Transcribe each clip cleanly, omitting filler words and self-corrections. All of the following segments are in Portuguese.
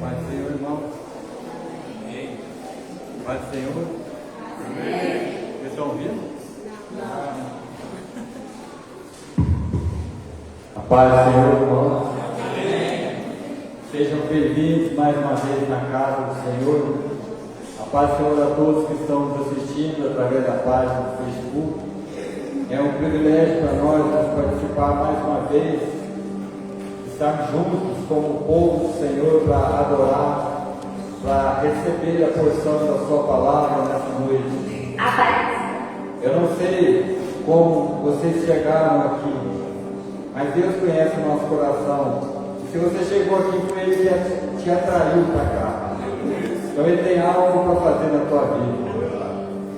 Paz do Senhor, irmão. Amém. Paz do Senhor. Amém. Vocês estão ouvindo? Não. A paz do Senhor, irmão. Amém. Sejam bem-vindos mais uma vez na casa do Senhor. A paz do Senhor a todos que estão nos assistindo através da página do Facebook. É um privilégio para nós participar mais uma vez, estar juntos como o povo do Senhor para adorar, para receber a porção da sua palavra nessa noite. Eu não sei como vocês chegaram aqui, mas Deus conhece o nosso coração. E se você chegou aqui, foi Ele que te atraiu para cá. Então Ele tem algo para fazer na tua vida.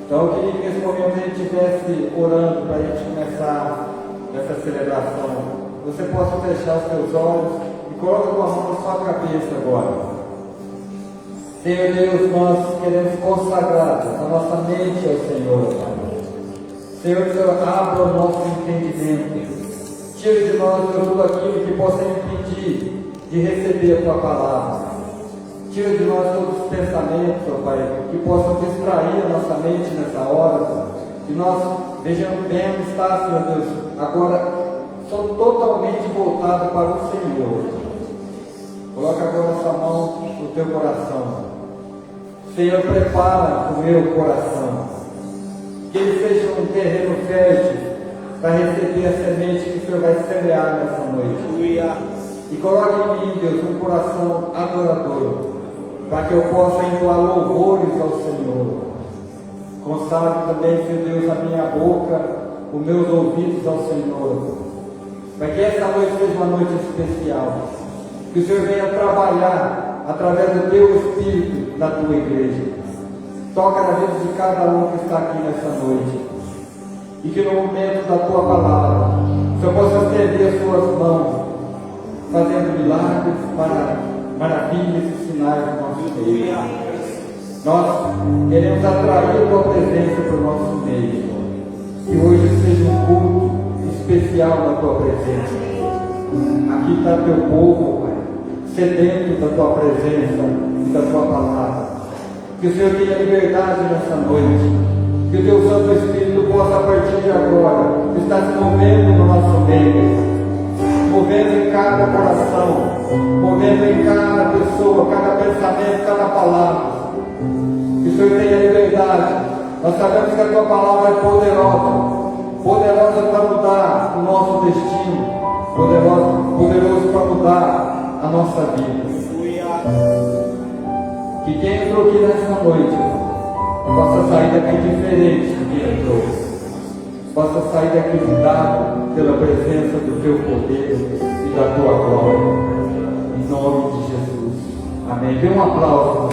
Então eu queria que nesse momento a gente estivesse orando para a gente começar essa celebração. Você possa fechar os seus olhos e coloca a tua mão na sua cabeça agora. Senhor Deus, nós queremos consagrar a nossa mente ao Senhor. Senhor Deus, abra o nosso entendimento. Tira de nós tudo aquilo que possa impedir de receber a tua palavra. Tira de nós todos os pensamentos, ó Pai, que possam distrair a nossa mente nessa hora. Que nós venhamos estar, Senhor Deus, agora são totalmente voltados para o Senhor. Coloca agora essa mão no teu coração. Senhor, prepara o meu coração. Que ele seja um terreno fértil para receber a semente que o Senhor vai semear nessa noite. E coloque em mim, Deus, um coração adorador, para que eu possa entoar louvores ao Senhor. Consagre também, Senhor Deus, a minha boca, os meus ouvidos ao Senhor, para que essa noite seja uma noite especial. Que o Senhor venha trabalhar através do teu Espírito na tua igreja. Toca na vida de cada um que está aqui nessa noite. E que no momento da tua palavra, o Senhor possa estender as suas mãos, fazendo milagres, maravilhas e sinais no nosso meio. Nós queremos atrair a tua presença para o nosso meio. Que hoje seja um culto especial na tua presença. Aqui está teu povo, Pai, sedento da tua presença e da tua palavra. Que o Senhor tenha liberdade nessa noite. Que o teu Santo Espírito possa, a partir de agora, estar se movendo no nosso meio, movendo em cada coração, movendo em cada pessoa, cada pensamento, cada palavra. Que o Senhor tenha liberdade. Nós sabemos que a tua palavra é poderosa, poderosa para mudar o nosso destino, poderoso para mudar a nossa vida. Que quem entrou aqui nessa noite possa sair daqui diferente do que entrou, possa sair daqui mudado pela presença do teu poder e da tua glória, em nome de Jesus. Amém. Dê um aplauso.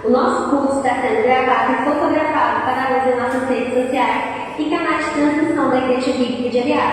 O nosso curso está sendo gravado e fotografado para uso em nossas redes sociais e canais de transmissão da Igreja Bíblica de Ariá.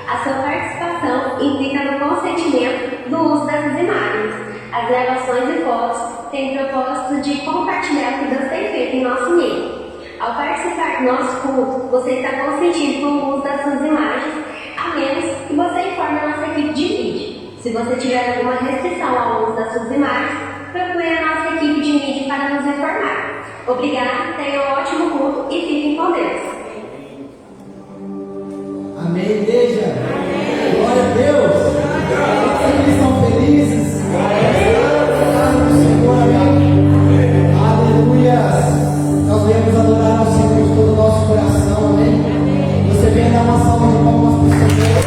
A sua participação implica no consentimento do uso dessas imagens. As gravações e fotos têm o propósito de compartilhar o que Deus tem feito em nosso meio. Ao participar do nosso culto, você está consentindo com o uso das suas imagens, a menos que você informe a nossa equipe de mídia. Se você tiver alguma restrição ao uso das suas imagens, procure a nossa equipe de mídia para nos informar. Obrigado, tenham um ótimo culto e fiquem com Deus. Amém, igreja. Amém. Glória a Deus. Vocês estão felizes? Senhor, amém. Aleluia. Nós viemos adorar ao Senhor de todo o nosso coração, amém. Você vem dar uma salva de palmas para o Senhor.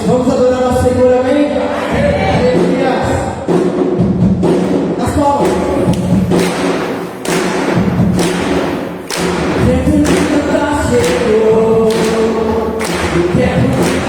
Vamos adorar ao Senhor, amém? Aleluia! As palmas! O tempo de cantar chegou, o tempo de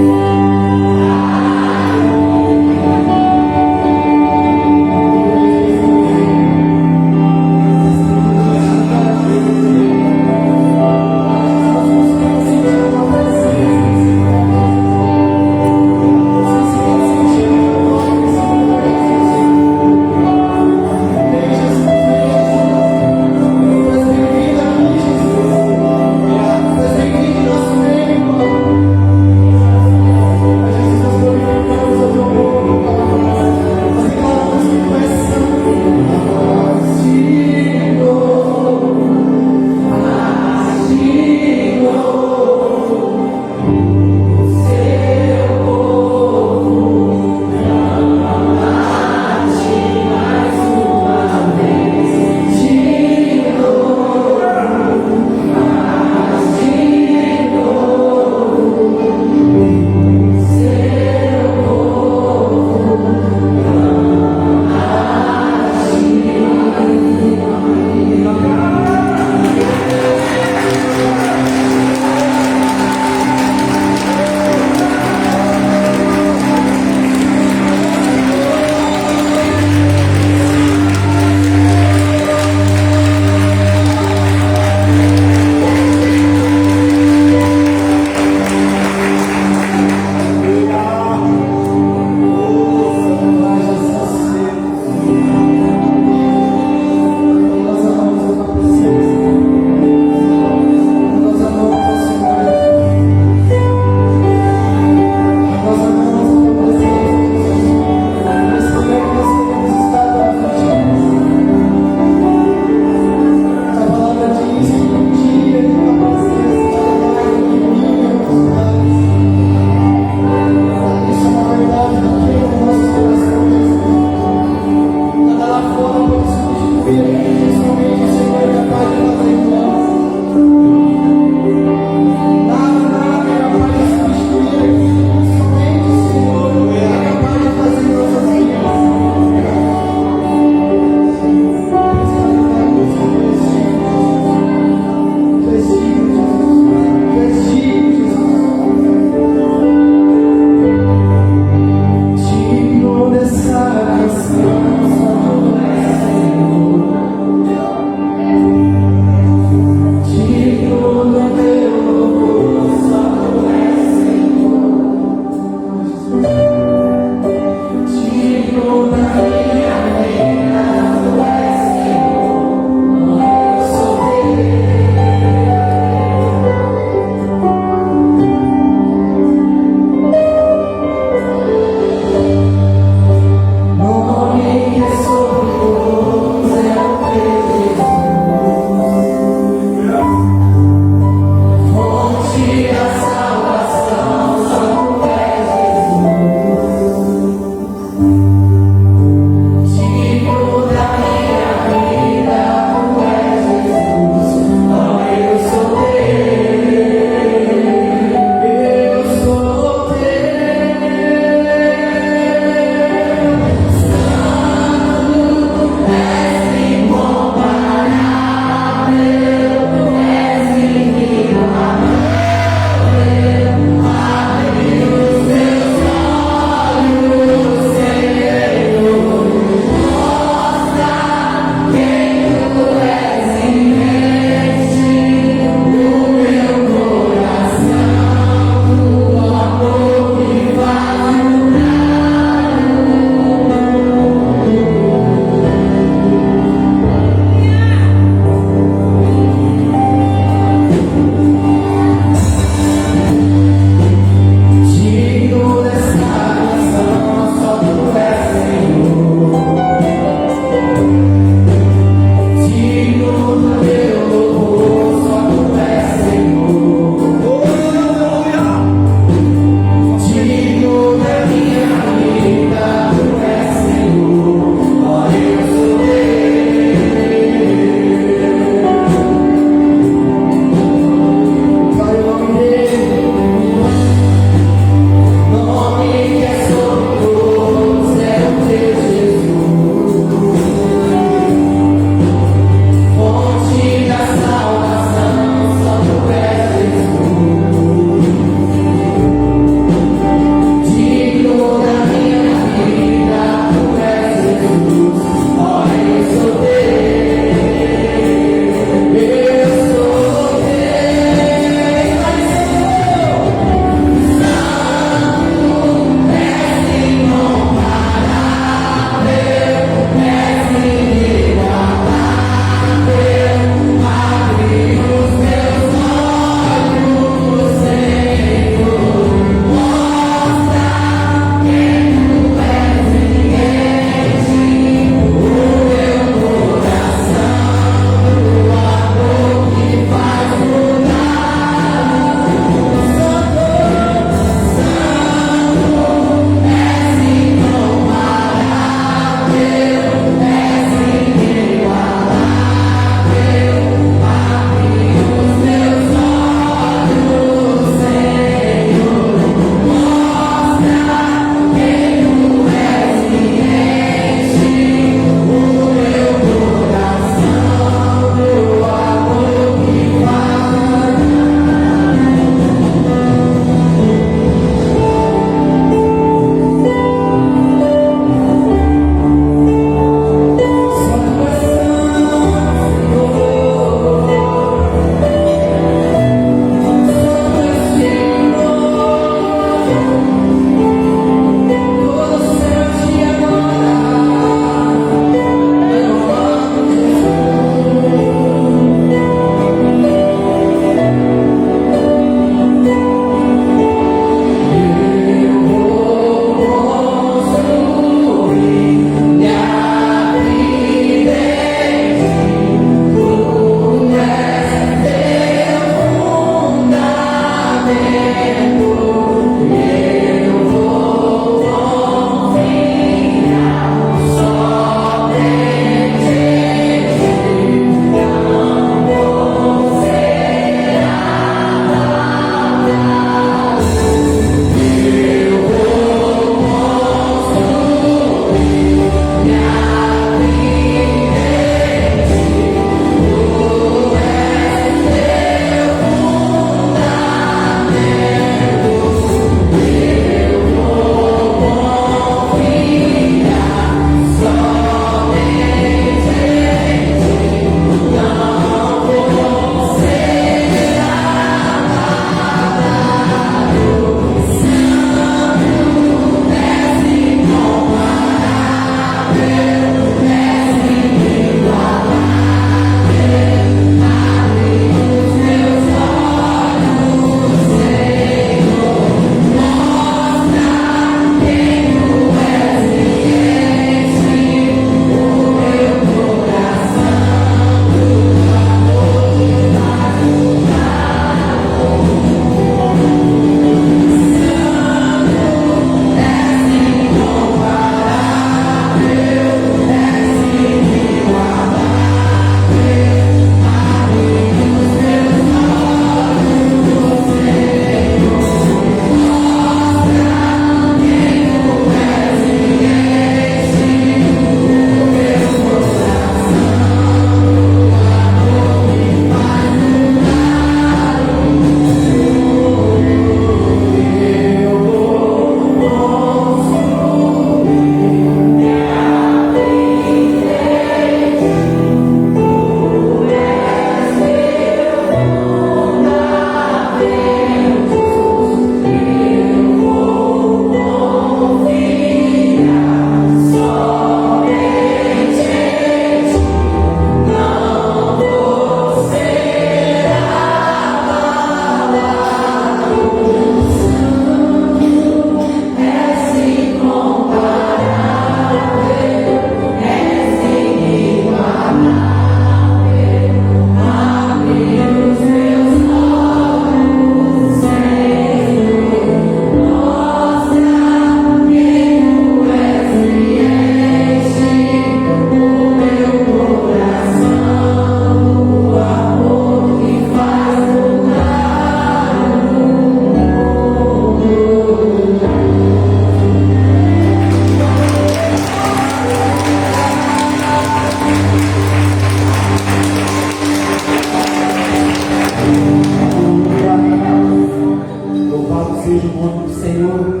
seja o nome do Senhor.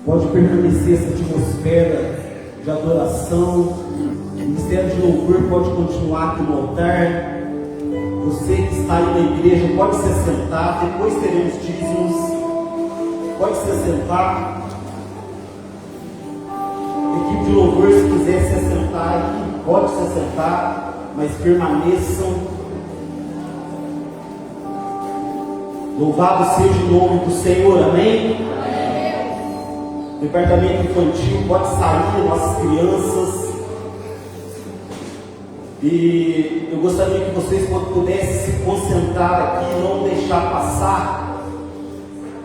Pode permanecer essa atmosfera de adoração. O ministério de louvor pode continuar aqui no altar. Você que está aí na igreja pode se assentar. Depois teremos dízimos. Pode se assentar. Equipe de louvor, se quiser se assentar aqui, pode se assentar, mas permaneçam. Louvado seja o nome do Senhor, amém? Departamento infantil, pode sair, nossas crianças. E eu gostaria que vocês pudessem se concentrar aqui, não deixar passar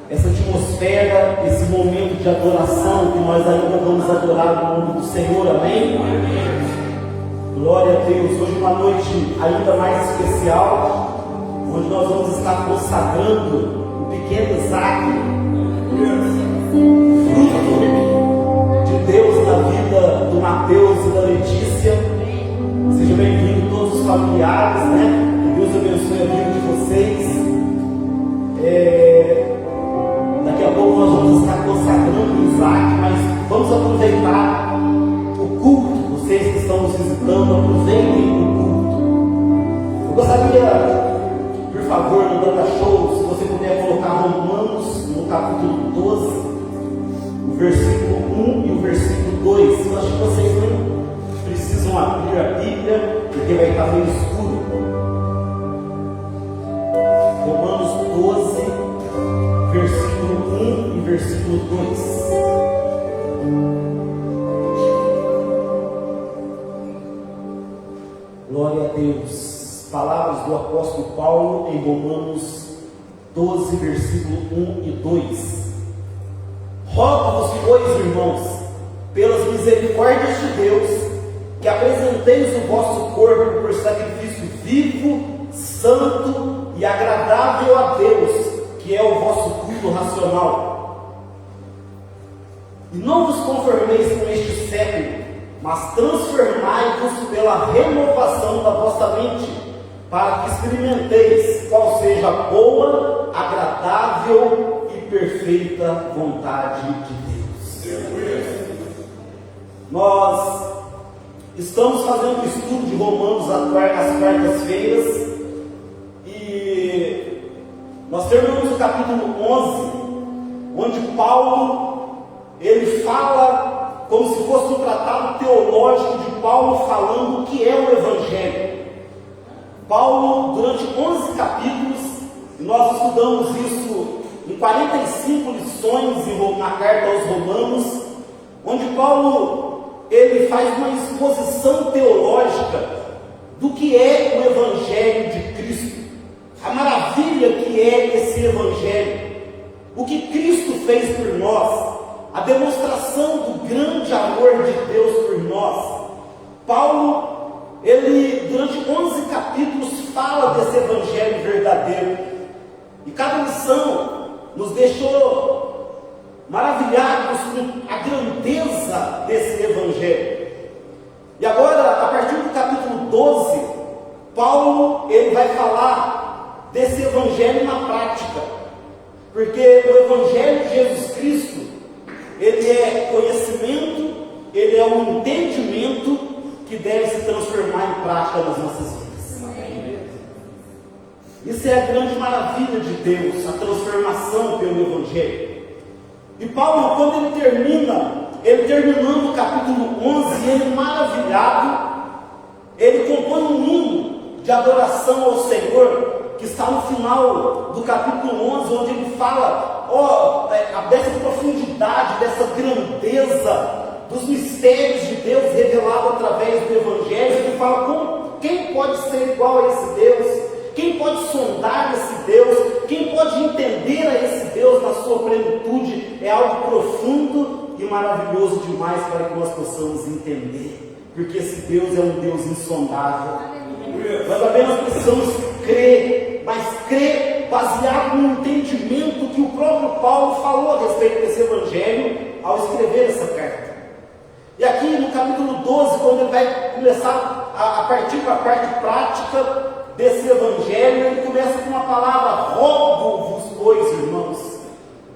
essa atmosfera, esse momento de adoração, que nós ainda vamos adorar no nome do Senhor, amém? Glória a Deus. Hoje uma noite ainda mais especial, onde nós vamos estar consagrando o pequeno Isaac, fruto de Deus na vida do Mateus e da Letícia. Sejam bem-vindos todos os familiares, né? Que Deus abençoe a vida de vocês. Daqui a pouco nós vamos estar consagrando Isaac, mas vamos aproveitar o culto. Vocês que estão nos visitando, aproveitem o culto. Eu gostaria, por favor, no Data Show, se você puder colocar Romanos no capítulo 12, o versículo 1 e o versículo 2. Eu acho que vocês nem precisam abrir a Bíblia, porque vai estar meio escuro. Romanos 12, versículo 1 e versículo 2. Glória a Deus. Palavras do apóstolo Paulo em Romanos 12, versículo 1 e 2. Rogo-vos, pois, irmãos, pelas misericórdias de Deus, que apresenteis o vosso corpo por sacrifício vivo, santo e agradável a Deus, que é o vosso culto racional. E não vos conformeis com este século, mas transformai-vos pela renovação da vossa mente, para que experimenteis qual seja a boa, agradável e perfeita vontade de Deus. Nós estamos fazendo o estudo de Romanos às quartas-feiras e nós terminamos o capítulo 11, onde Paulo ele fala como se fosse um tratado teológico de Paulo falando o que é o Evangelho. Paulo, durante 11 capítulos, e nós estudamos isso em 45 lições na carta aos Romanos, onde Paulo ele faz uma exposição teológica do que é o Evangelho de Cristo, a maravilha que é esse Evangelho, o que Cristo fez por nós, a demonstração do grande amor de Deus por nós. Paulo, ele durante 11 capítulos fala desse Evangelho verdadeiro, e cada lição nos deixou maravilhados com a grandeza desse Evangelho. E agora, a partir do capítulo 12, Paulo ele vai falar desse Evangelho na prática, porque o Evangelho de Jesus Cristo ele é conhecimento, ele é um entendimento que deve se transformar em prática nas nossas vidas. Isso é a grande maravilha de Deus, a transformação pelo Evangelho. E Paulo, quando ele terminando o capítulo 11, ele maravilhado, ele compõe um hino de adoração ao Senhor, que está no final do capítulo 11, onde ele fala dessa profundidade, dessa grandeza, dos mistérios de Deus revelado através do Evangelho. Ele fala quem pode ser igual a esse Deus, quem pode sondar esse Deus, quem pode entender a esse Deus na sua plenitude. É algo profundo e maravilhoso demais para que nós possamos entender, porque esse Deus é um Deus insondável. Nós apenas precisamos crer, mas crer baseado no entendimento que o próprio Paulo falou a respeito desse Evangelho ao escrever essa carta. E aqui no capítulo 12, quando ele vai começar a partir da parte prática desse Evangelho, ele começa com uma palavra: rogo-vos, pois, irmãos.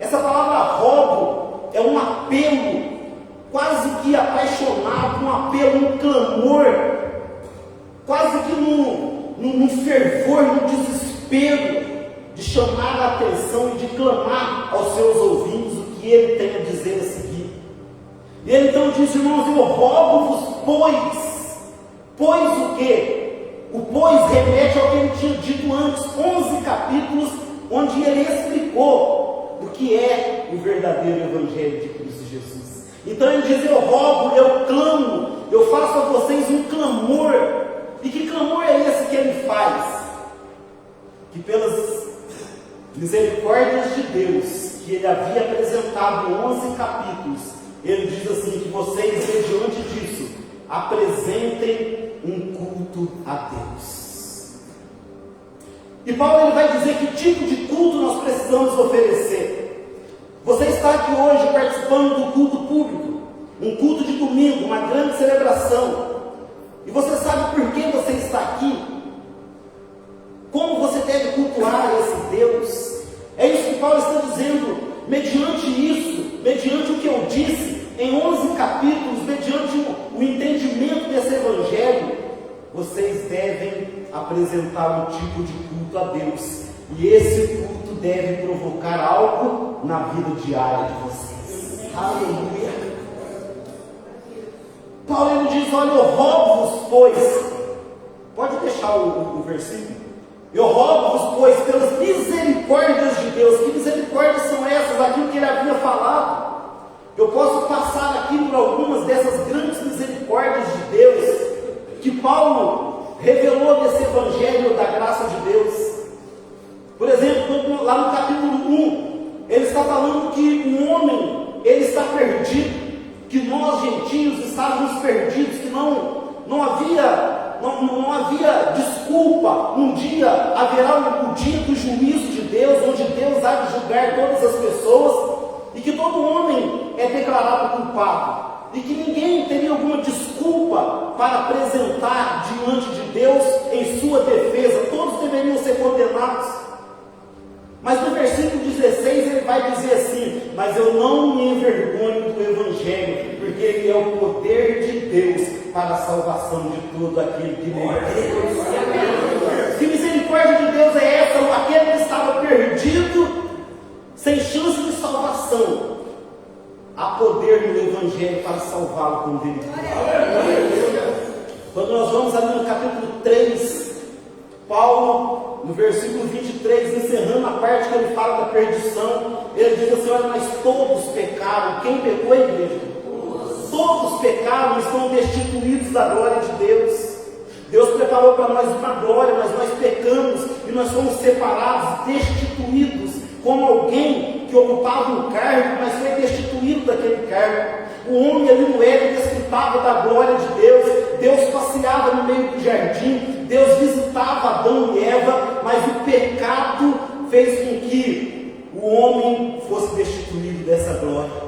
Essa palavra rogo é um apelo quase que apaixonado, um apelo, um clamor, quase que num fervor, num desespero de chamar a atenção e de clamar aos seus ouvintes o que ele tem a dizer a seguir. E ele então diz: irmãos, eu rogo-vos, pois o quê? O pois remete ao que ele tinha dito antes, 11 capítulos, onde ele explicou o que é o verdadeiro Evangelho de Cristo Jesus. Então ele diz: eu rogo, eu clamo, eu faço a vocês um clamor. E que clamor é esse que ele faz? Que pelas misericórdias de Deus, que ele havia apresentado em 11 capítulos, ele diz assim: que vocês, mediante disso, apresentem um culto a Deus. E Paulo ele vai dizer que tipo de culto nós precisamos oferecer. Você está aqui hoje participando do culto público, um culto de domingo, uma grande celebração. E você sabe por que você está aqui? Como você deve cultuar esse Deus? É isso que Paulo está dizendo. Mediante isso, mediante o que eu disse em 11 capítulos, mediante o entendimento desse Evangelho, vocês devem apresentar um tipo de culto a Deus. E esse culto deve provocar algo na vida diária de vocês. Aleluia! Paulo ele diz: olha, eu rogo-vos, pois. Pode deixar o versículo. Eu rogo-vos, pois, pelas misericórdias de Deus. Que misericórdias são essas? Aquilo que ele havia falado. Eu posso passar aqui por algumas dessas grandes misericórdias de Deus que Paulo revelou nesse Evangelho da graça de Deus. Por exemplo, lá no capítulo 1, ele está falando que o homem, ele está perdido, que nós gentios estávamos perdidos, que não havia desculpa. Um dia haverá o dia do juízo de Deus, onde Deus há de julgar todas as pessoas, e que todo homem é declarado culpado, e que ninguém teria alguma desculpa para apresentar diante de Deus em sua defesa. Todos deveriam ser condenados. Mas no versículo 16 ele vai dizer assim: mas eu não me envergonho do Evangelho, porque ele é o poder de Deus para a salvação de todo aquele que nele crê. Que misericórdia de Deus é essa? Aquele que estava perdido, sem chance de salvação, há poder no Evangelho para salvá-lo quando ele crê. Quando nós vamos ali no capítulo 3, Paulo, no versículo 23, encerrando a parte que ele fala da perdição, ele diz assim: olha, mas todos pecaram. Quem pecou, igreja? Todos pecaram e estão destituídos da glória de Deus. Deus preparou para nós uma glória, mas nós pecamos e nós fomos separados, destituídos, como alguém que ocupava um cargo, mas foi destituído daquele cargo. O homem ali no Éden desfrutava da glória de Deus. Deus passeava no meio do jardim, Deus visitava Adão e Eva, mas o pecado fez com que o homem fosse destituído dessa glória.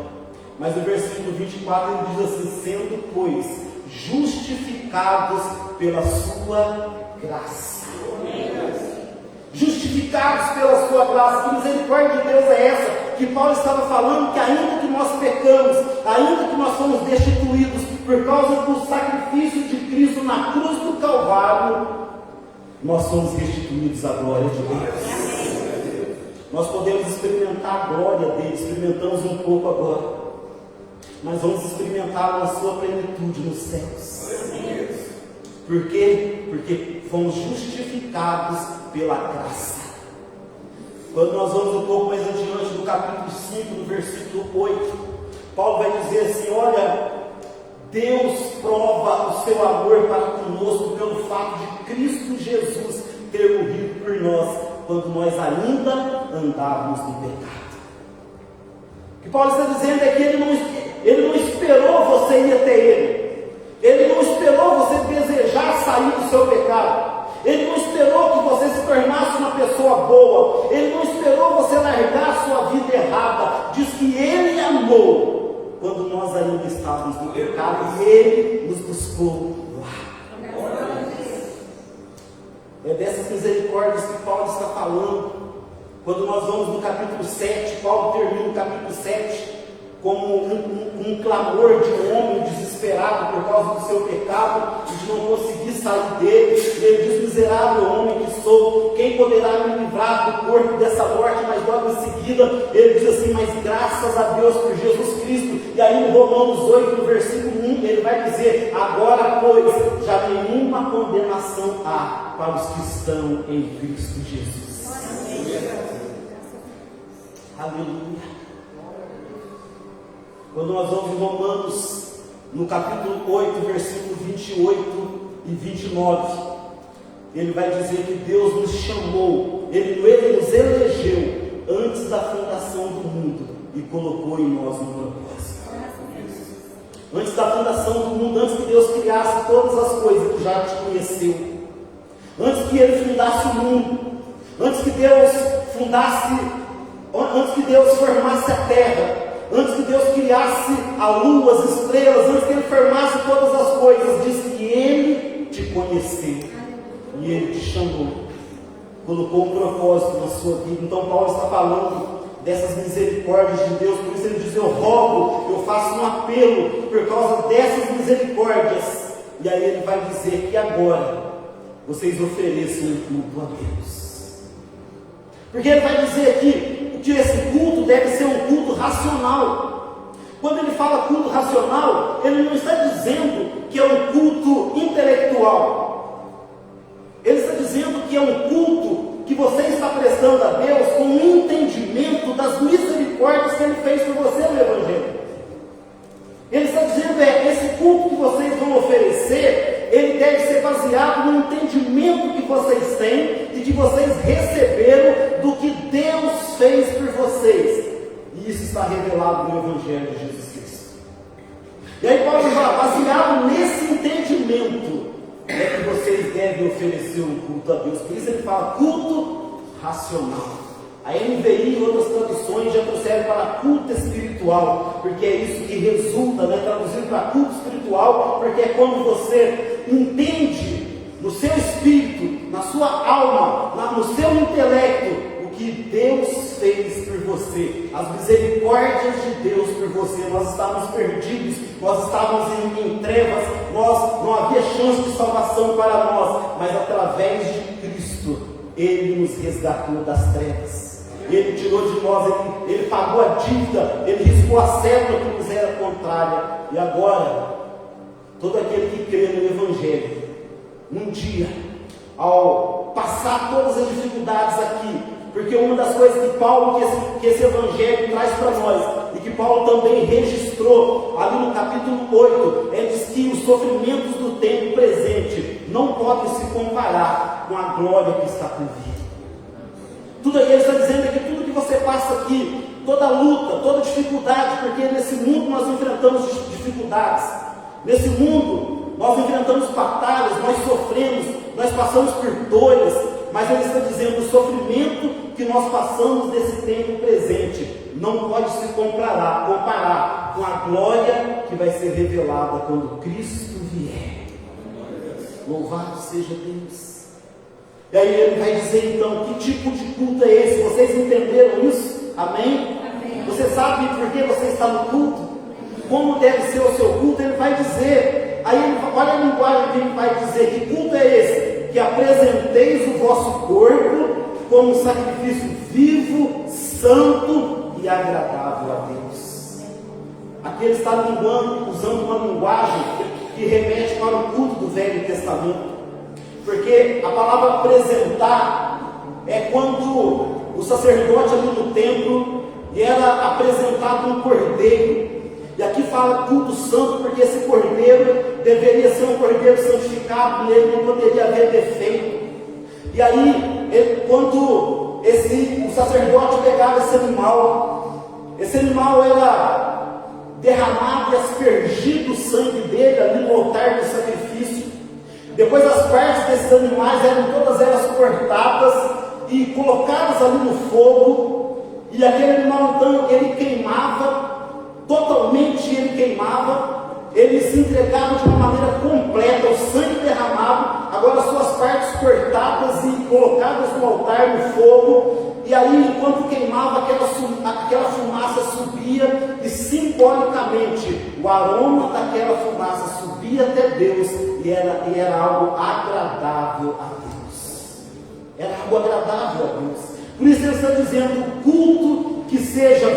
Mas no versículo 24 ele diz assim: sendo, pois, justificados pela sua graça. Justificados pela sua graça. Que misericórdia de Deus é essa? Que Paulo estava falando que ainda que nós pecamos, ainda que nós fomos destituídos por causa do sacrifício de Cristo na cruz do Calvário, nós somos restituídos à glória de Deus. Nós podemos experimentar a glória dele, experimentamos um pouco agora, mas vamos experimentar na sua plenitude nos céus. Por quê? Porque fomos justificados pela graça. Quando nós vamos um pouco mais adiante do capítulo 5, no versículo 8, Paulo vai dizer assim: olha, Deus prova o seu amor para conosco pelo fato de Cristo Jesus ter morrido por nós, quando nós ainda andávamos no pecado. O que Paulo está dizendo é que ele não esperou você ir até ele. Ele não esperou você desejar sair do seu pecado. Ele não esperou que você se tornasse uma pessoa boa. Ele não esperou você largar a sua vida errada. Diz que Ele amou quando nós ainda estávamos no pecado, e Ele nos buscou lá. É dessas misericórdias que Paulo está falando. Quando nós vamos no capítulo 7, Paulo termina o capítulo 7 como um clamor de um homem desesperado por causa do seu pecado e de não conseguir sair dele. Ele diz: miserável homem que sou, quem poderá me livrar do corpo dessa morte? Mas logo em seguida ele diz assim: mas graças a Deus por Jesus Cristo. E aí no Romanos 8, no versículo 1, ele vai dizer: agora pois já nenhuma condenação há para os que estão em Cristo Jesus. Aleluia. Quando nós vamos em Romanos, no capítulo 8, versículo 28 e 29, ele vai dizer que Deus nos chamou, Ele nos elegeu antes da fundação do mundo e colocou em nós um propósito. Antes da fundação do mundo, antes que Deus criasse todas as coisas que já te conheceu, antes que Ele fundasse o mundo, antes que Deus formasse a terra, antes que Deus criasse a lua, as estrelas, antes que Ele formasse todas as coisas, diz que Ele te conheceu e Ele te chamou, colocou um propósito na sua vida. Então Paulo está falando dessas misericórdias de Deus, por isso ele diz: eu rogo, eu faço um apelo por causa dessas misericórdias. E aí ele vai dizer que agora vocês ofereçam um culto a Deus, porque ele vai dizer aqui que esse culto deve ser um culto racional. Quando ele fala culto racional, ele não está dizendo que é um culto intelectual. Ele está dizendo que é um culto que você está prestando a Deus com um entendimento das misericórdias que Ele fez por você no Evangelho. Ele está dizendo esse culto que vocês vão oferecer, ele deve ser baseado no entendimento que vocês têm e que vocês receberam do que Deus do Evangelho de Jesus Cristo. E aí Paulo fala, baseado nesse entendimento, é que vocês devem oferecer um culto a Deus. Por isso ele fala culto racional. A NVI e outras traduções já trouxeram para culto espiritual, porque é isso que resulta, né? Traduzido para culto espiritual, porque é quando você entende no seu espírito, na sua alma, no seu intelecto, o que Deus fez por você, as misericórdias de Deus por você. Nós estávamos perdidos, nós estávamos em trevas, não havia chance de salvação para nós, mas através de Cristo, Ele nos resgatou das trevas. Ele tirou de nós, ele pagou a dívida, ele riscou a cédula que nos era contrária. E agora, todo aquele que crê no Evangelho, um dia, ao passar todas as dificuldades aqui, porque uma das coisas que Paulo, que esse Evangelho traz para nós, e que Paulo também registrou ali no capítulo 8, diz que os sofrimentos do tempo presente não podem se comparar com a glória que está por vir. Tudo aí ele está dizendo é que tudo que você passa aqui, toda luta, toda dificuldade, porque nesse mundo nós enfrentamos dificuldades, nesse mundo nós enfrentamos batalhas, nós sofremos, nós passamos por dores, mas ele está dizendo o sofrimento que nós passamos nesse tempo presente não pode se comparar com a glória que vai ser revelada quando Cristo vier. Louvado seja Deus. E aí ele vai dizer então, que tipo de culto é esse? Vocês entenderam isso? Amém? Amém. Você sabe por que você está no culto? Como deve ser o seu culto? Ele vai dizer, aí olha a linguagem que ele vai dizer, que culto é esse? Que apresenteis o vosso corpo como um sacrifício vivo, santo e agradável a Deus. Aqui ele está usando uma linguagem que remete para o culto do Velho Testamento. Porque a palavra apresentar é quando o sacerdote ali no templo era apresentado um cordeiro. E aqui fala culto santo, porque esse cordeiro deveria ser um cordeiro santificado, nele não poderia haver defeito. E aí, quando o sacerdote pegava esse animal era derramado e aspergido o sangue dele ali no altar do sacrifício. Depois as partes desses animais eram todas elas cortadas e colocadas ali no fogo, e aquele animal então ele queimava, totalmente ele queimava, ele se entregava de uma maneira completa, o sangue derramado, agora suas partes cortadas e colocadas no altar no fogo, e aí enquanto queimava aquela fumaça subia, e simbolicamente o aroma daquela fumaça subia até Deus, e era algo agradável a Deus. Era algo agradável a Deus. Por isso ele está dizendo, culto que seja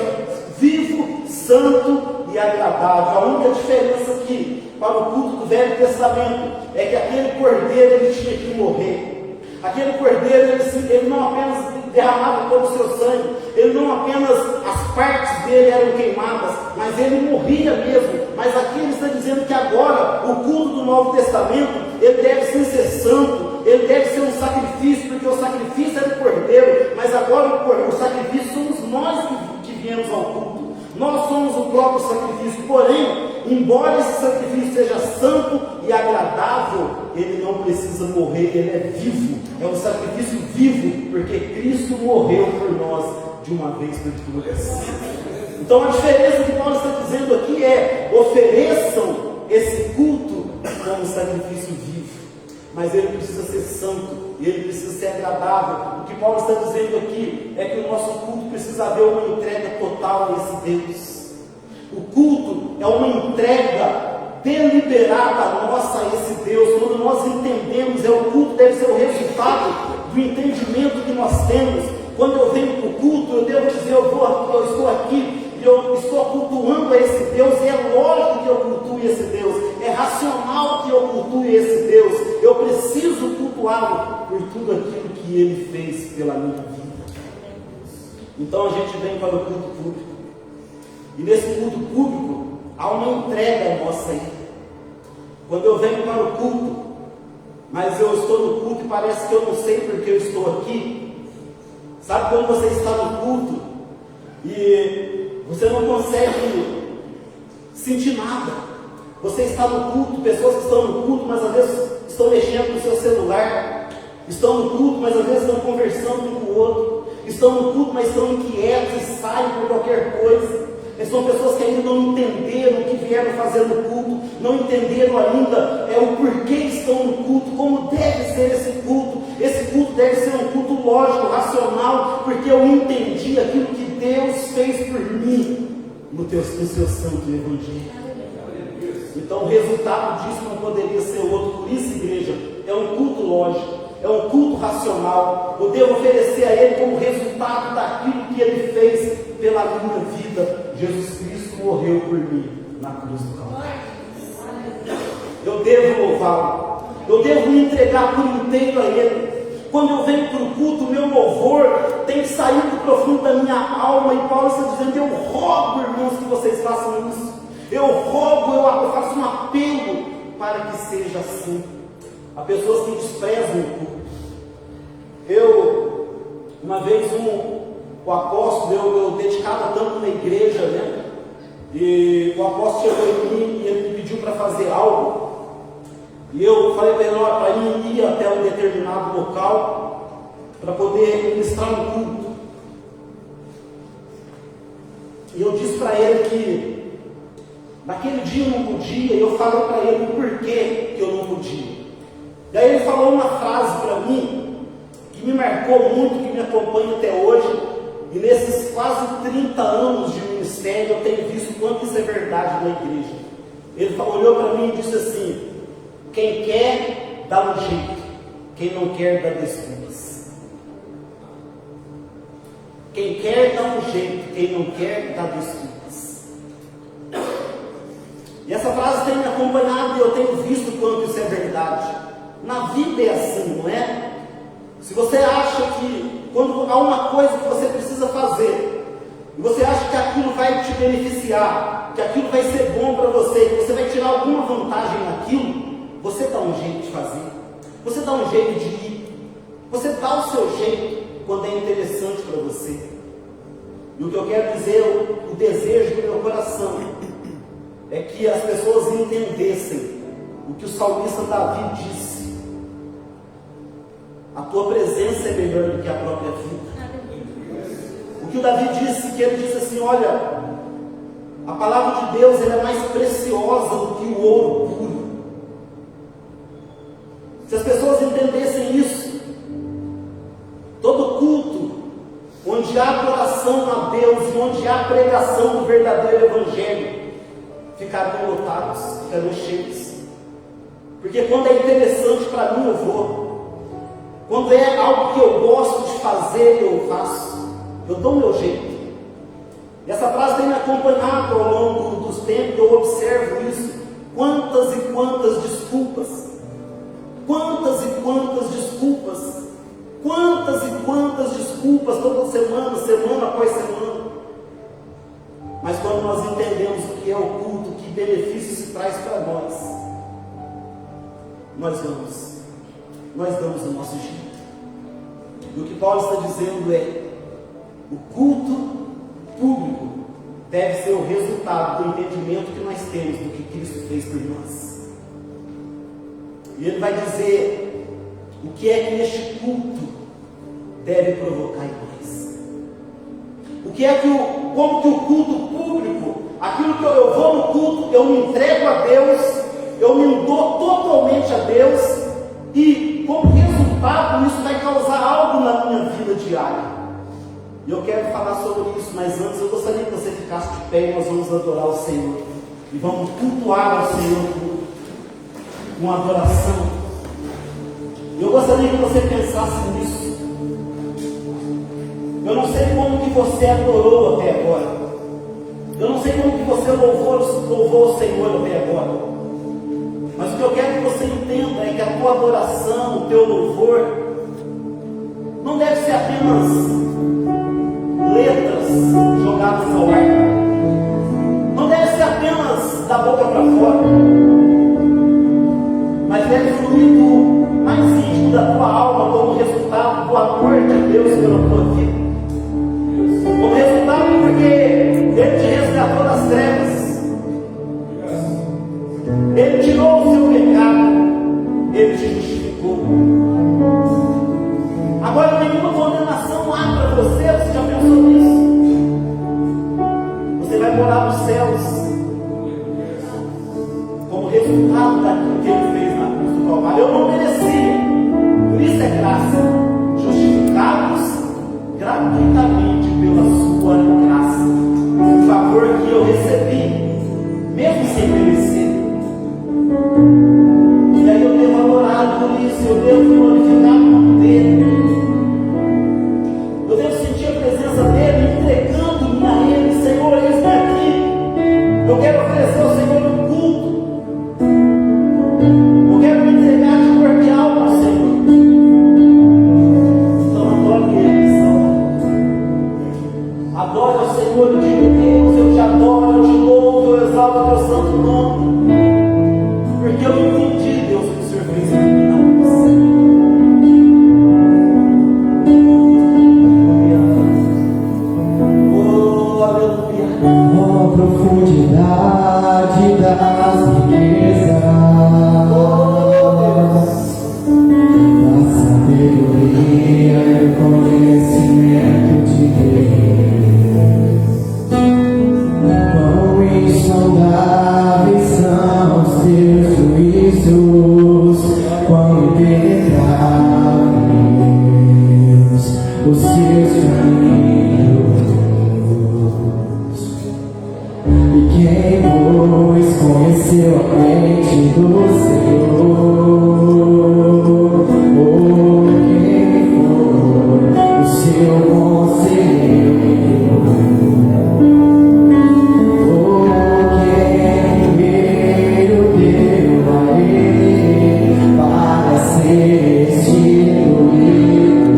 vivo, santo e agradável. A única diferença aqui para o culto do Velho Testamento é que aquele cordeiro ele tinha que morrer. Aquele cordeiro ele não apenas derramava todo o seu sangue, ele não apenas as partes dele eram queimadas, mas ele morria mesmo. Mas aqui ele está dizendo que agora o culto do Novo Testamento ele deve ser santo, ele deve ser um sacrifício, porque o sacrifício era o cordeiro, mas agora o sacrifício somos nós que viemos ao culto. Nós somos o próprio sacrifício. Porém, embora esse sacrifício seja santo e agradável, ele não precisa morrer, ele é vivo. É um sacrifício vivo, porque Cristo morreu por nós de uma vez por todas. Então a diferença que Paulo está dizendo aqui é: ofereçam esse culto como sacrifício vivo, mas ele precisa ser santo e ele precisa ser agradável. O que Paulo está dizendo aqui é que o nosso culto precisa haver uma entrega total a esse Deus. O culto é uma entrega deliberada nossa a esse Deus. Quando nós entendemos, o culto deve ser o resultado do entendimento que nós temos. Quando eu venho para o culto, eu devo dizer, eu estou aqui e eu estou cultuando a esse Deus, e é lógico que eu cultue esse Deus, é racional que eu cultue esse Deus, eu preciso cultuá-lo por tudo aquilo que Ele fez pela minha vida. Então a gente vem para o culto público, e nesse culto público há uma entrega nossa aí. Quando eu venho para o culto, mas eu estou no culto e parece que eu não sei porque eu estou aqui. Sabe quando você está no culto e você não consegue sentir nada. Você está no culto, pessoas que estão no culto, mas às vezes estão mexendo no seu celular, estão no culto, mas às vezes estão conversando um com o outro, estão no culto, mas estão inquietos e saem por qualquer coisa. São pessoas que ainda não entenderam o que vieram fazer no culto, não entenderam ainda o porquê estão no culto, como deve ser esse culto. Esse culto deve ser um culto lógico, racional, porque eu entendi aquilo que Deus fez por mim no seu santo evangelho. Então o resultado disso não poderia ser outro. Por isso, igreja, é um culto lógico, é um culto racional. Eu devo oferecer a Ele como resultado daquilo que Ele fez pela minha vida. Jesus Cristo morreu por mim na cruz do Calvário. Eu devo louvá-lo, eu devo me entregar por inteiro a Ele. Quando eu venho para o culto, o meu louvor tem que sair do profundo da minha alma. E Paulo está dizendo: eu rogo, irmãos, que vocês façam isso. Eu rogo, eu faço um apelo para que seja assim. Há pessoas que desprezam o culto. Uma vez, o apóstolo, eu dedicava tanto na igreja, né? E o apóstolo chegou em mim e ele me pediu para fazer algo. E eu falei para ele: para mim ir até um determinado local para poder ministrar no culto. E eu disse para ele que naquele dia eu não podia, e eu falei para ele o porquê que eu não podia. E aí ele falou uma frase para mim que me marcou muito, que me acompanha até hoje. E nesses quase 30 anos de ministério eu tenho visto quanto isso é verdade na igreja. Ele olhou para mim e disse assim: quem quer dá um jeito, quem não quer dá desculpas. Quem quer dá um jeito, quem não quer dá desculpas. E essa frase tem me acompanhado e eu tenho visto quanto isso é verdade. Na vida é assim, não é? Se você acha que quando há uma coisa que você precisa fazer, e você acha que aquilo vai te beneficiar, que aquilo vai ser bom para você, que você vai tirar alguma vantagem naquilo, você dá um jeito de fazer, você dá um jeito de ir, você dá o seu jeito quando é interessante para você. E o que eu quero dizer, o desejo do meu coração, é que as pessoas entendessem o que o salmista Davi disse: a tua presença é melhor do que a própria vida. O que o Davi disse, que ele disse assim: olha, a palavra de Deus ela é mais preciosa do que o ouro puro. Se as pessoas entendessem isso, todo culto onde há adoração a Deus e onde há pregação do verdadeiro evangelho, ficariam lotados, ficariam cheios. Porque quando é interessante para mim, eu vou. Quando é algo que eu gosto de fazer, eu faço. Eu dou o meu jeito. E essa frase tem me acompanhado ao longo dos tempos. Eu observo isso. Quantas e quantas desculpas. Quantas e quantas desculpas. Quantas e quantas desculpas toda semana, semana após semana. Mas quando nós entendemos o que é o culto, que benefício se traz para nós, nós damos o nosso jeito. E o que Paulo está dizendo é: o culto público deve ser o resultado do entendimento que nós temos do que Cristo fez por nós. E ele vai dizer o que é que este culto deve provocar em nós. O que é que como que o culto público, aquilo que eu vou no culto, eu me entrego a Deus, eu me dou totalmente a Deus, e como resultado isso vai causar algo na minha vida diária. E eu quero falar sobre isso, mas antes eu gostaria que você ficasse de pé e nós vamos adorar o Senhor. E vamos cultuar ao Senhor com uma adoração. Eu gostaria que você pensasse nisso. Eu não sei como que você adorou até agora. Eu não sei como que você louvou o Senhor até agora. Mas o que eu quero que você entenda é que a tua adoração, o teu louvor, não deve ser apenas letras jogadas ao ar. Não deve ser apenas da boca para fora. Mas deve fluir do mais íntimo da tua alma como resultado do amor de Deus pela tua vida. Como resultado porque gratuitamente pela sua graça, um favor que eu recebi, mesmo sem merecer. E aí eu devo adorar por isso, eu devo glorificar o nome dele, eu devo sentir a presença dele, entregando-me a ele. Senhor, eis-me aqui, eu quero oferecer ao Senhor um culto, eu quero me entregar de corpo e alma ao Senhor. Então adore ele, Senhor. Adore ao Senhor e diga: Deus, eu te adoro, eu te louvo, eu exalto o teu santo nome, porque eu entendi, Deus, o que o Senhor fez em mim na cruz. Oh, aleluia. Oh, profundidade das riquezas, da sabedoria e o conhecimento de Deus. Quão insondáveis são os teus juízos, quão impenetráveis os teus caminhos. E quem pois conheceu a mente do Senhor? Oh, quem foi o seu conselheiro? Oh, quem primeiro deu a ele para ser restituído?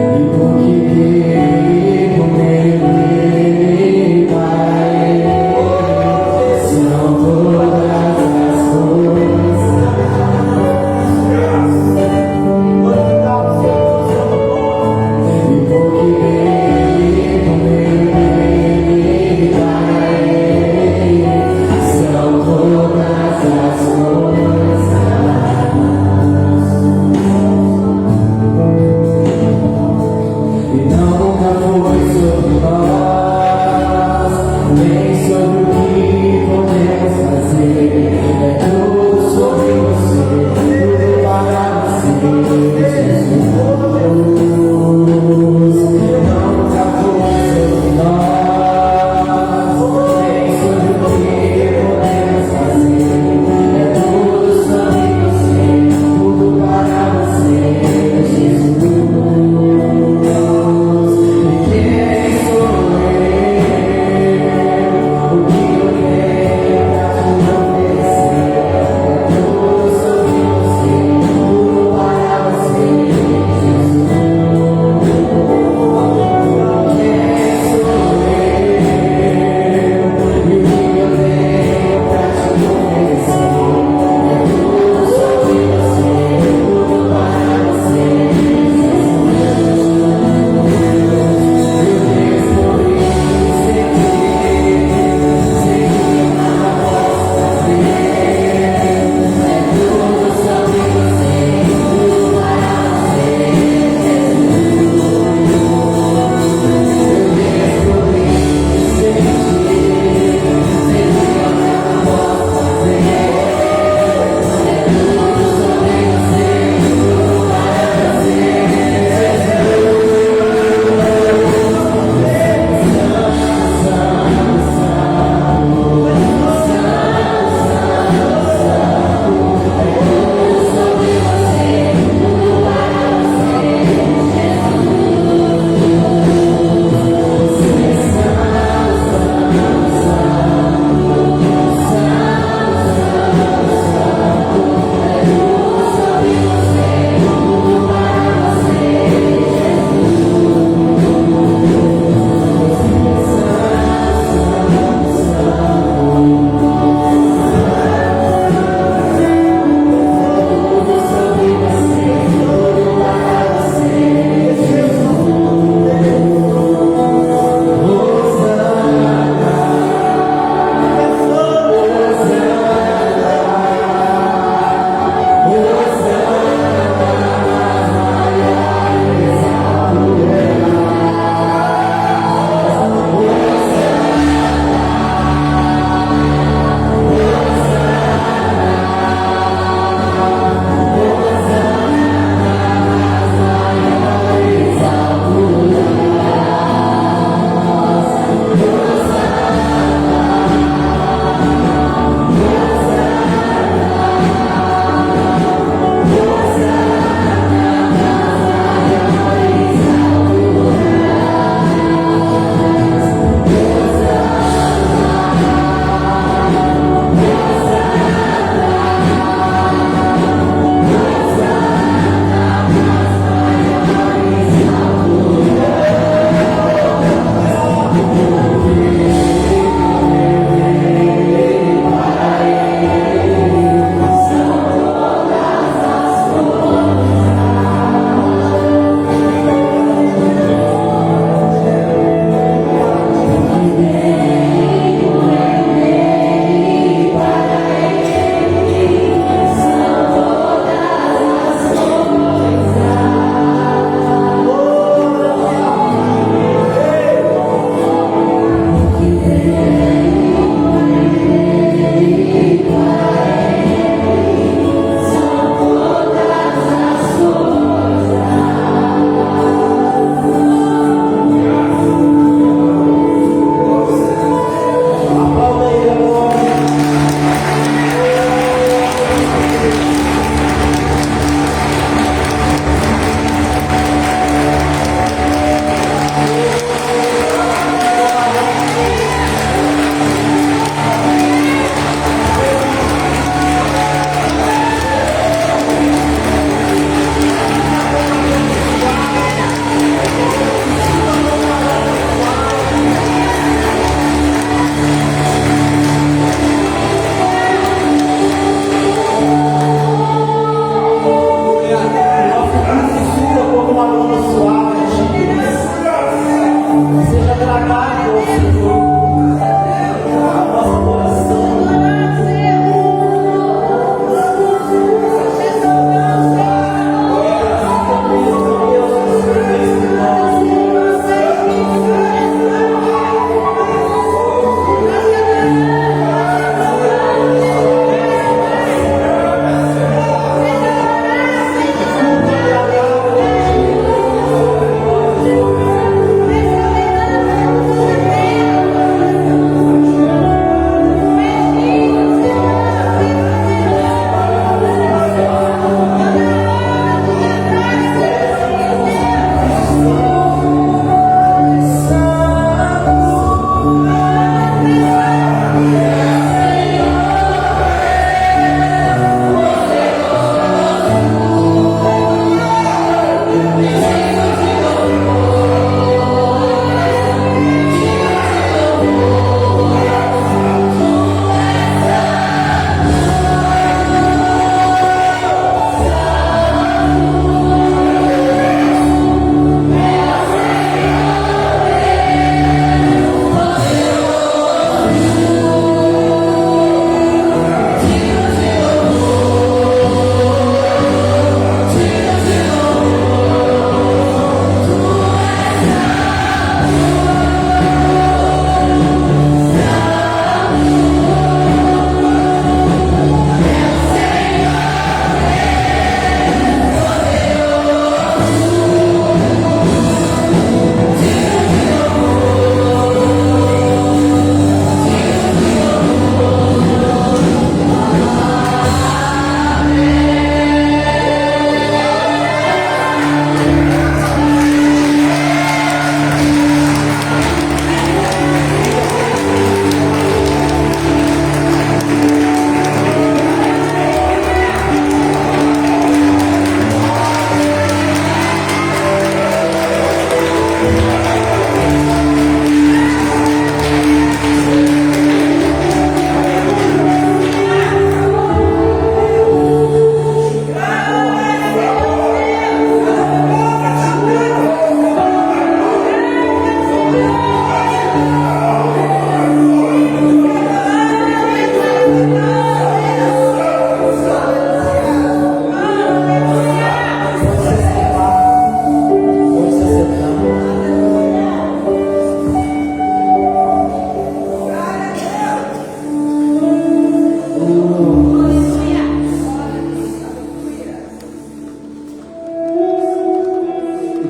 E porque dele, com ele,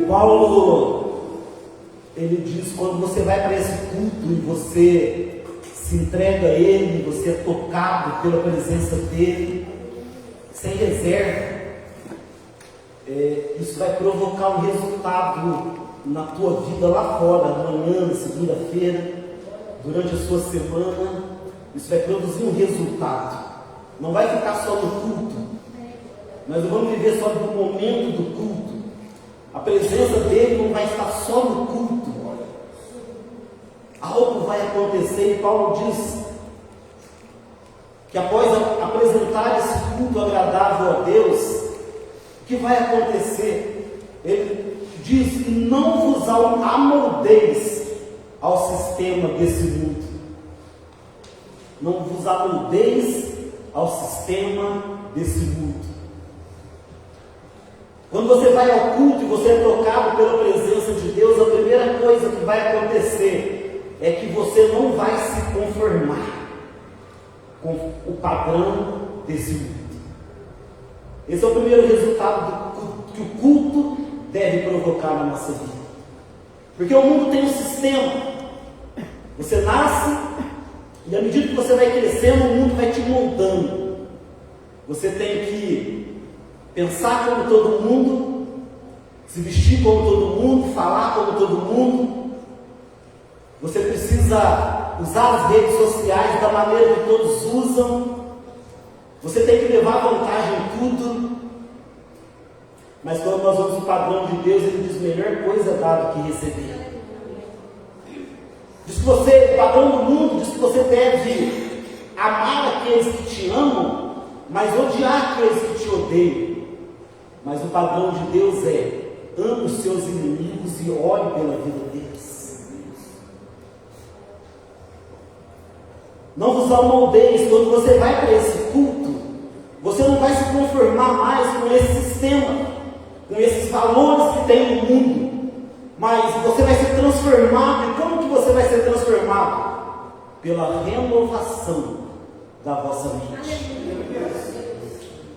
Paulo, ele diz, quando você vai para esse culto e você se entrega a Ele, você é tocado pela presença dEle, sem reserva, isso vai provocar um resultado na tua vida lá fora, amanhã, na segunda-feira, durante a sua semana. Isso vai produzir um resultado. Não vai ficar só no culto. Nós não vamos viver só no momento do culto. A presença dele não vai estar só no culto. Algo vai acontecer, e Paulo diz que após apresentar esse culto agradável a Deus, o que vai acontecer? Ele diz: não vos amoldeis ao sistema desse mundo. Não vos amoldeis ao sistema desse mundo. Quando você vai ao culto e você é tocado pela presença de Deus, a primeira coisa que vai acontecer é que você não vai se conformar com o padrão desse mundo. Esse é o primeiro resultado do culto, que o culto deve provocar na nossa vida. Porque o mundo tem um sistema. Você nasce e à medida que você vai crescendo, o mundo vai te moldando. Você tem que pensar como todo mundo, se vestir como todo mundo, falar como todo mundo. Você precisa usar as redes sociais da maneira que todos usam. Você tem que levar vantagem em tudo. Mas quando nós vamos o padrão de Deus, Ele diz: melhor coisa é dar do que receber. Diz que você, o padrão do mundo, diz que você deve amar aqueles que te amam, mas odiar aqueles que te odeiam. Mas o padrão de Deus é: ame os seus inimigos e ore pela vida deles. Não vos amoldeis. Quando você vai para esse culto, você não vai se conformar mais com esse sistema, com esses valores que tem no mundo, mas você vai ser transformado. E como que você vai ser transformado? Pela renovação da vossa mente.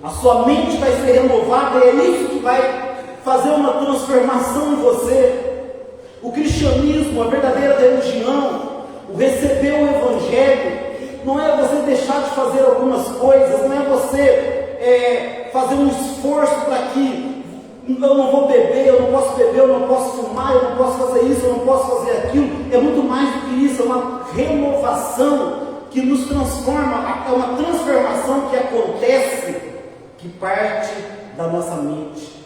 A sua mente vai ser renovada, e é isso que vai fazer uma transformação em você. O cristianismo, a verdadeira religião, o receber o Evangelho, não é você deixar de fazer algumas coisas, não é você fazer um esforço para que eu não vou beber, eu não posso beber, eu não posso fumar, eu não posso fazer isso, eu não posso fazer aquilo. É muito mais do que isso, é uma renovação que nos transforma, é uma transformação que acontece, que parte da nossa mente.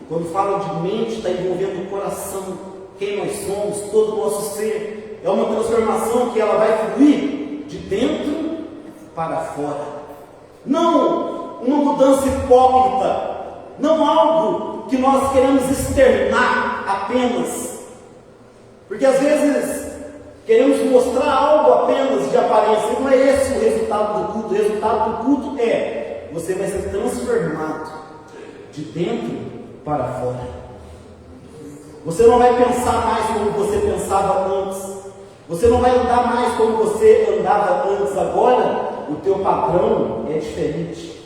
Quando falo de mente, está envolvendo o coração, quem nós somos, todo o nosso ser. É uma transformação que ela vai fluir de dentro para fora. Não uma mudança hipócrita, não algo que nós queremos externar apenas, porque às vezes queremos mostrar algo apenas de aparência. Não é esse o resultado do culto. O resultado do culto é: você vai ser transformado de dentro para fora. Você não vai pensar mais como você pensava antes. Você não vai andar mais como você andava antes. Agora o teu padrão é diferente.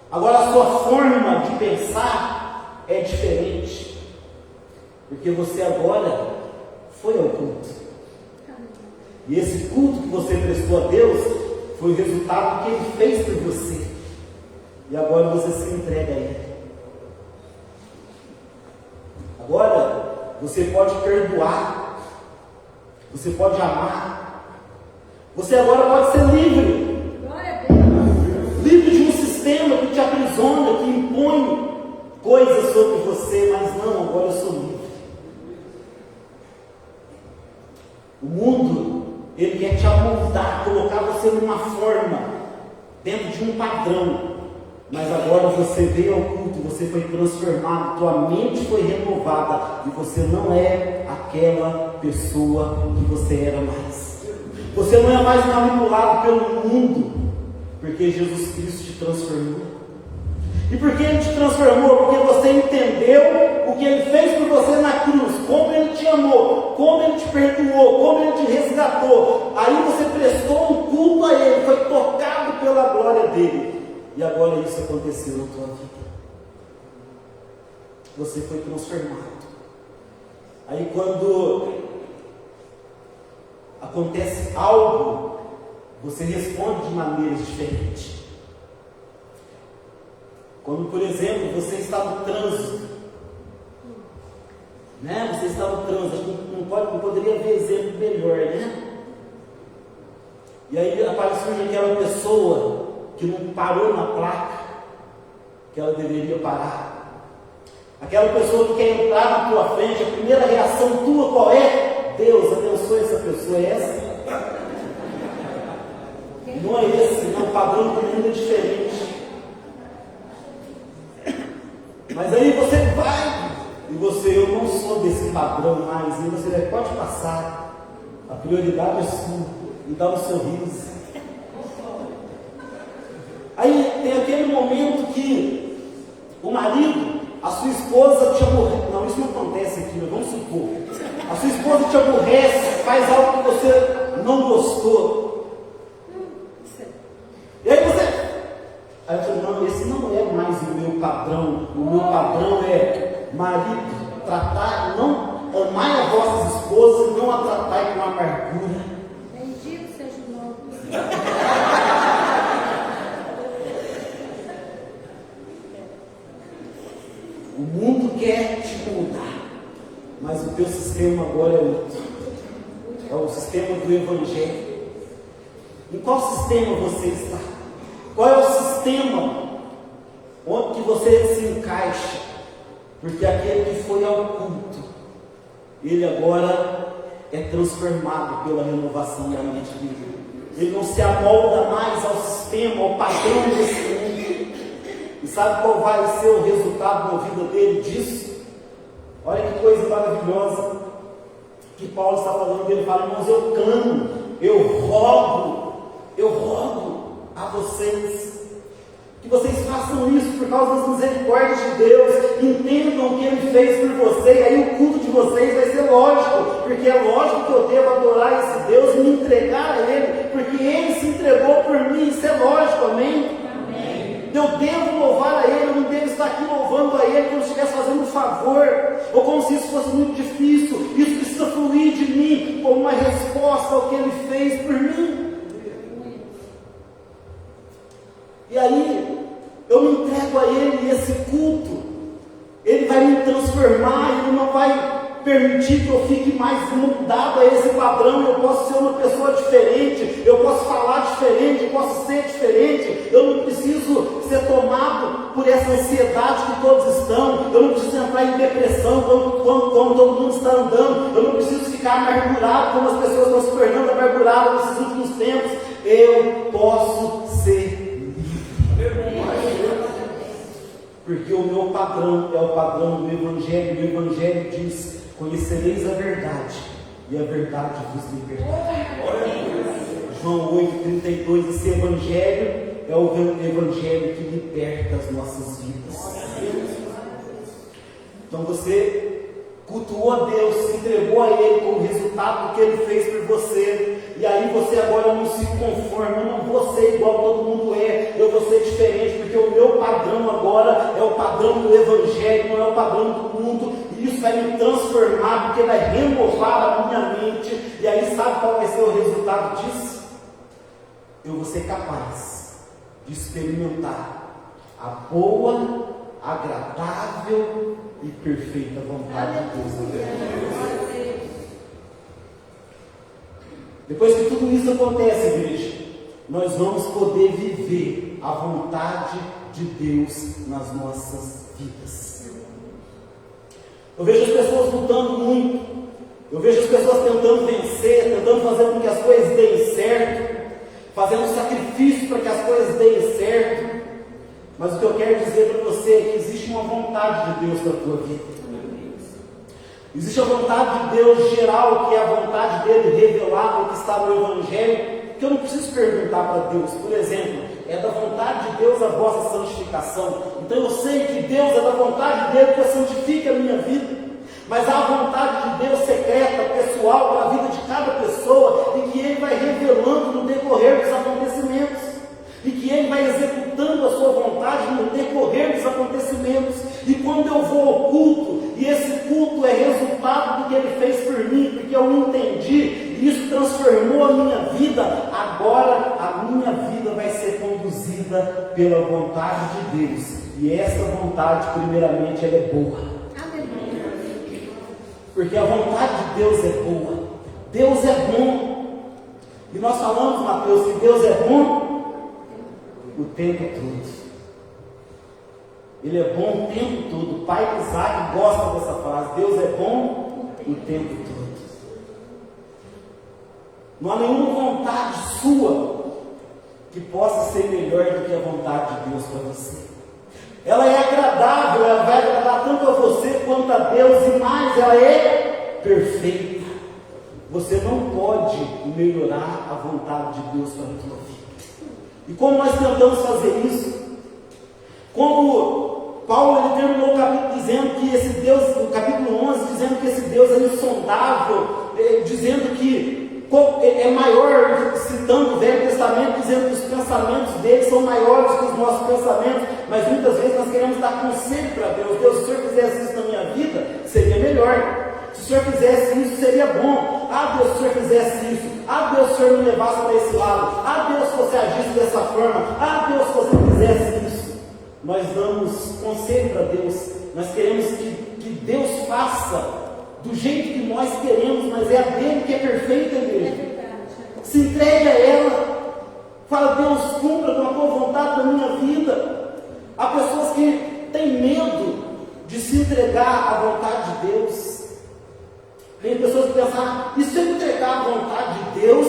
Agora a sua forma de pensar é diferente, porque você agora foi ao culto. E esse culto que você prestou a Deus foi o resultado que Ele fez por você. E agora você se entrega a Ele. Agora você pode perdoar. Você pode amar. Você agora pode ser livre. Livre de um sistema que te aprisiona, que impõe coisas sobre você. Mas não, agora eu sou livre. O mundo, ele quer te amoldar, colocar você numa forma, dentro de um padrão. Mas agora você veio ao culto, você foi transformado, tua mente foi renovada, e você não é aquela pessoa que você era mais. Você não é mais manipulado pelo mundo, porque Jesus Cristo te transformou. E por que Ele te transformou? Porque você entendeu o que Ele fez por você na cruz, como Ele te amou, como Ele te perdoou, como Ele te resgatou. Aí você prestou um culto a Ele, foi tocado pela glória dEle. E agora isso aconteceu na tua vida. você foi transformado. Aí quando acontece algo, você responde de maneiras diferentes. Quando, por exemplo, você está no trânsito, né? Você está no trânsito, não poderia ver exemplo melhor, né? E aí apareceu aquela pessoa que não parou na placa que ela deveria parar. Aquela pessoa que quer entrar na tua frente, a primeira reação tua qual é? Deus abençoe essa pessoa. É essa? Não é esse, não. O padrão do mundo é diferente. Mas aí você vai, e você, eu não sou desse padrão mais, e você pode passar, a prioridade é sua, e dá um sorriso. Aí tem aquele momento que o marido, a sua esposa te aborrece, não, isso não acontece aqui, mas vamos supor, a sua esposa te aborrece, faz algo que você não gostou, e aí aí eu falo, não, esse não é mais o meu padrão. O meu padrão é marido, tratar, não amar as vossas esposas e não a tratar com amargura. Bendito seja o nome. O mundo quer te mudar, mas o teu sistema agora é outro. É o sistema do Evangelho. Em qual sistema você está? Qual é o sistema onde que você se encaixa? Porque aquele que foi ao culto, ele agora é transformado pela renovação da mente dele. Ele não se amolda mais ao sistema, ao padrão desse mundo. E sabe qual vai ser o resultado na vida dele disso? Olha que coisa maravilhosa que Paulo está falando. Ele fala, irmãos, eu clamo, eu rogo a vocês, que vocês façam isso por causa das misericórdias de Deus, entendam o que Ele fez por você, e aí o culto de vocês vai ser lógico, porque é lógico que eu devo adorar esse Deus e me entregar a Ele, porque Ele se entregou por mim, isso é lógico, amém? Amém. Eu devo louvar a Ele, eu não devo estar aqui louvando a Ele como se estivesse fazendo um favor, ou como se isso fosse muito difícil. Isso precisa fluir de mim como uma resposta ao que Ele fez por mim. E aí, eu me entrego a Ele, e esse culto, Ele vai me transformar, Ele não vai permitir que eu fique mais mudado a esse padrão. Eu posso ser uma pessoa diferente, eu posso falar diferente, eu posso ser diferente. Eu não preciso ser tomado por essa ansiedade que todos estão, eu não preciso entrar em depressão como todo mundo está andando, eu não preciso ficar amargurado como as pessoas estão se tornando amarguradas nesses últimos tempos. Eu posso ser porque o meu padrão é o padrão do Evangelho. O Evangelho diz: conhecereis a verdade, e a verdade vos libertará. João 8,32. Esse Evangelho é o Evangelho que liberta as nossas vidas. Então você cultuou a Deus, se entregou a Ele como resultado do que Ele fez por você. E aí você agora não se conforma, eu não vou ser igual todo mundo é, eu vou ser diferente, porque o meu padrão agora é o padrão do Evangelho, não é o padrão do mundo, e isso vai me transformar, porque vai renovar a minha mente. E aí sabe qual vai ser o resultado disso? Eu vou ser capaz de experimentar a boa, agradável e perfeita vontade de Deus. Depois que tudo isso acontece, igreja, nós vamos poder viver a vontade de Deus nas nossas vidas. Eu vejo as pessoas lutando muito, eu vejo as pessoas tentando vencer, tentando fazer com que as coisas deem certo, fazendo sacrifício para que as coisas deem certo. Mas o que eu quero dizer para você é que existe uma vontade de Deus na tua vida. Existe a vontade de Deus geral, que é a vontade dele revelada, que está no Evangelho, que eu não preciso perguntar para Deus. Por exemplo, é da vontade de Deus a vossa santificação. Então eu sei que Deus é da vontade dele que eu santifique a minha vida. Mas há a vontade de Deus secreta, pessoal, para a vida de cada pessoa, e que Ele vai revelando no decorrer dos acontecimentos. E que Ele vai executando a sua vontade no decorrer dos acontecimentos. E quando eu vou ao culto, de Deus. E essa vontade, primeiramente, ela é boa. Porque a vontade de Deus é boa. Deus é bom. E nós falamos, Mateus, que Deus é bom o tempo todo. Ele é bom o tempo todo. O pai Isaac gosta dessa frase. Deus é bom o tempo todo. Não há nenhuma vontade sua que possa ser melhor do que a vontade de Deus para você. Ela é agradável, ela vai agradar tanto a você quanto a Deus, e mais, ela é perfeita. Você não pode melhorar a vontade de Deus para a tua vida. E como nós tentamos fazer isso? Como Paulo ele terminou o capítulo dizendo que esse Deus, o capítulo 11, dizendo que esse Deus é insondável, dizendo que é maior, citando o Velho Testamento, dizendo que os pensamentos dele são maiores que os nossos pensamentos, mas muitas vezes nós queremos dar conselho para Deus. Deus, se o Senhor fizesse isso na minha vida, seria melhor. Se o Senhor fizesse isso, seria bom. Ah, Deus, se o Senhor fizesse isso. Ah, Deus, se o Senhor me levasse para esse lado. Ah, Deus, se você agisse dessa forma. Ah, Deus, se você fizesse isso. Nós damos conselho para Deus. Nós queremos que Deus faça do jeito que nós queremos, mas é a dele que é perfeita, igreja. Se entregue a ela. Fala, Deus, cumpra com a tua vontade na minha vida. Há pessoas que têm medo de se entregar à vontade de Deus. Tem pessoas que pensam, e se eu entregar à vontade de Deus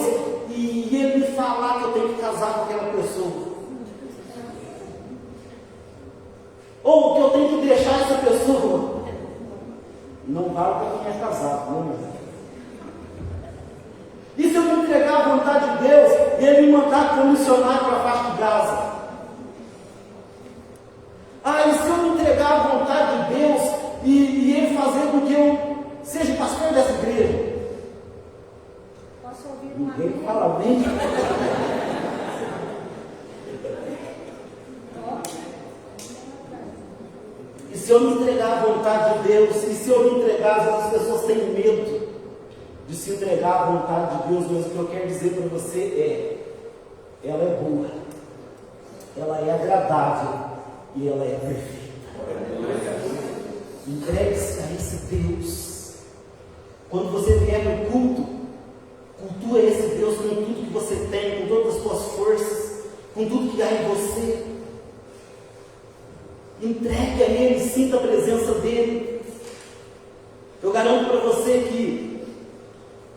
e ele me falar que eu tenho que casar com aquela pessoa? Ou que eu tenho que deixar essa pessoa? Não vale para quem é casado, não é? E se eu me entregar à vontade de Deus e ele me mandar como missionário para a faixa de Gaza? Ah, e se eu me entregar à vontade de Deus e ele fazer com que eu seja pastor dessa igreja? Posso ouvir Ninguém fala bem. E se eu me entregar à vontade de Deus, e se eu me entregar, às vezes as pessoas têm medo de se entregar à vontade de Deus, mas o que eu quero dizer para você é, ela é boa, ela é agradável e ela é perfeita. Entregue-se a esse Deus. Quando você vier no culto, cultua esse Deus com tudo que você tem, com todas as suas forças, com tudo que há em você. Entregue a Ele, sinta a presença dEle. Eu garanto para você que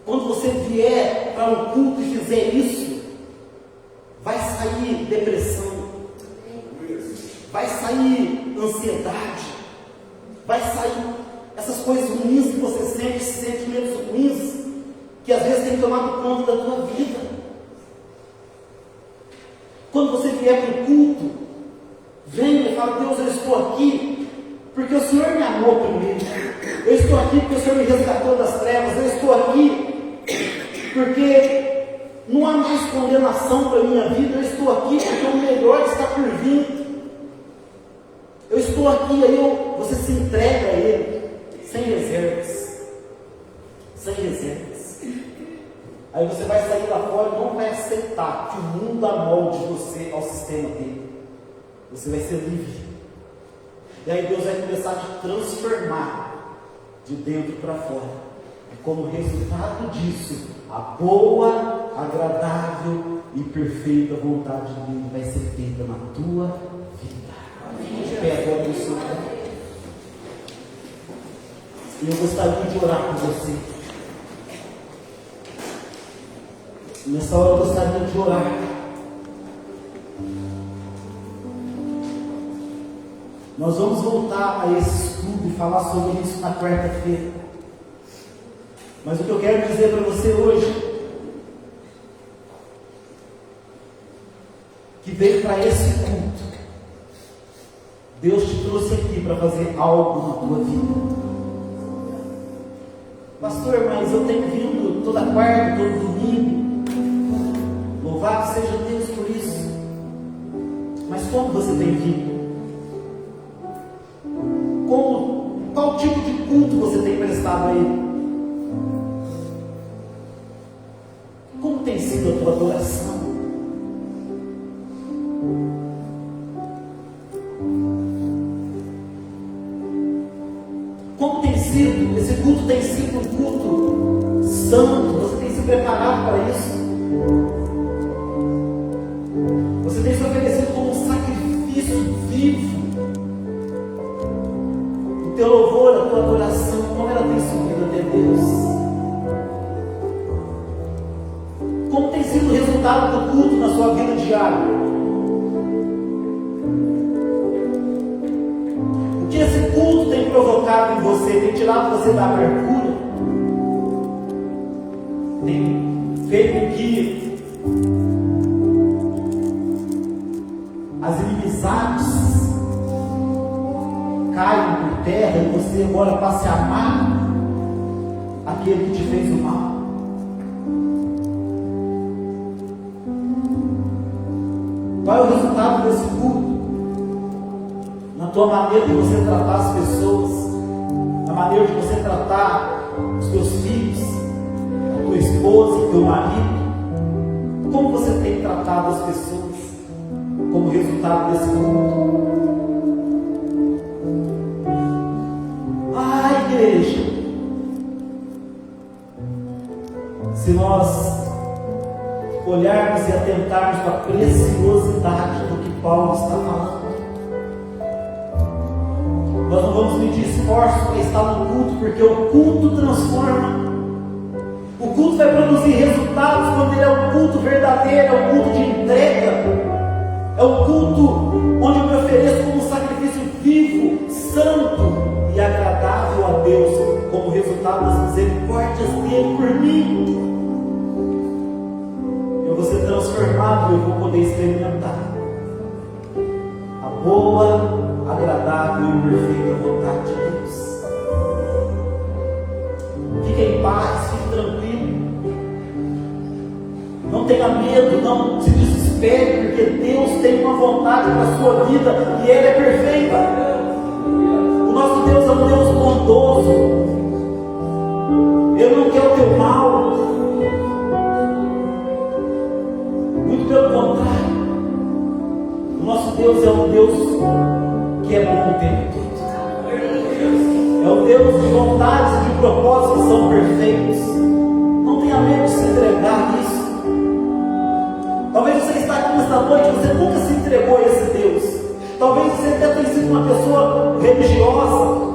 quando você vier para um culto e fizer isso, vai sair depressão, vai sair ansiedade, vai sair essas coisas ruins que você sente, esses sentimentos ruins, que às vezes tem tomado conta da tua vida. Quando você vier para o culto, venha e fala, Deus, eu estou aqui porque o Senhor me amou primeiro. Eu estou aqui porque o Senhor me resgatou das trevas. Eu estou aqui porque não há mais condenação para a minha vida. Eu estou aqui porque o melhor está por vir. Eu estou aqui, aí você se entrega a Ele, sem reservas. Sem reservas. Aí você vai sair lá fora e não vai aceitar que o mundo amolde você ao sistema dele. Você vai ser livre. E aí Deus vai começar a te transformar de dentro para fora. E como resultado disso, a boa, agradável e perfeita vontade dele vai ser feita na tua vida. Pega a pessoa. E eu gostaria de orar por você. Nessa hora eu gostaria de orar. Nós vamos voltar a esse estudo e falar sobre isso na quarta-feira. Mas o que eu quero dizer para você hoje, que veio para esse culto, Deus te trouxe aqui para fazer algo na tua vida. Pastor, mas eu tenho vindo toda quarta, todo domingo. Louvado seja Deus por isso. Mas como você tem vindo? Qual tipo de culto você tem prestado a Ele? Como tem sido a tua adoração? Como tem sido? Esse culto tem sido um culto santo. Você tem se preparado para isso? Você tem se oferecido como um sacrifício vivo. O teu louvor, a tua adoração, como ela tem subido até Deus? Como tem sido o resultado do culto na sua vida diária? O que esse culto tem provocado em você? Tem tirado você da amargura? Tem feito com que as inimizades caiam por terra e você agora passe a amar aquele que te fez o mal? Qual é o resultado desse culto? Na tua maneira de você tratar as pessoas, na maneira de você tratar os teus filhos, a tua esposa, o teu marido. Como você tem tratado as pessoas como resultado desse culto? Ah, igreja! Se nós olharmos e atentarmos para a preciosidade do que Paulo está falando, nós não vamos medir esforços para estar no culto, porque o culto transforma. O culto vai produzir resultados quando ele é um culto verdadeiro, é um culto de entrega, é um culto onde eu me ofereço como um sacrifício vivo, santo e agradável a Deus, como resultado das misericórdias dele por mim. Eu vou ser transformado, eu vou poder experimentar a boa, agradável e perfeita vontade de Deus. Fique em paz, fique tranquilo. Não tenha medo, não se desespere, porque Deus tem uma vontade para a sua vida e ela é perfeita. O nosso Deus é um Deus bondoso. Ele não quer o teu mal. Muito pelo contrário. O nosso Deus é um Deus que é bom o tempo todo. É um Deus de vontades e de propósitos que são perfeitos. Não tenha medo de se entregar nisso. Talvez você está aqui nesta noite, você nunca se entregou a esse Deus. Talvez você até tenha sido uma pessoa religiosa.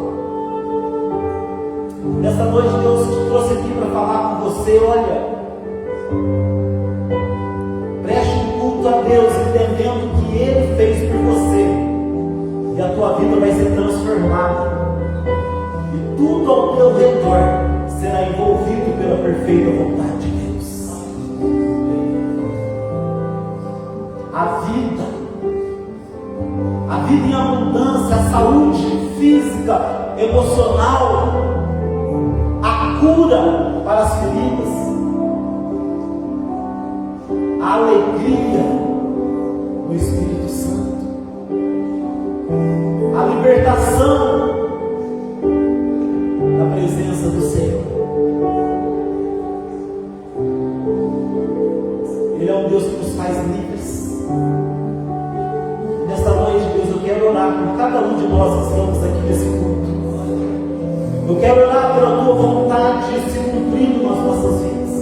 Nesta noite Deus te trouxe aqui para falar com você. Olha, preste um culto a Deus, entendendo o que Ele fez por você, e a tua vida vai ser transformada, e tudo ao teu redor será envolvido pela perfeita vontade de Deus. A vida em abundância, a saúde física, emocional, a cura para as feridas, a alegria no Espírito Santo, a libertação da presença do Senhor. Ele é um Deus que nos faz livres. Nesta noite, Deus, eu quero orar por cada um de nós que estamos aqui nesse culto. Eu quero orar pela tua vontade se cumprindo nas nossas vidas.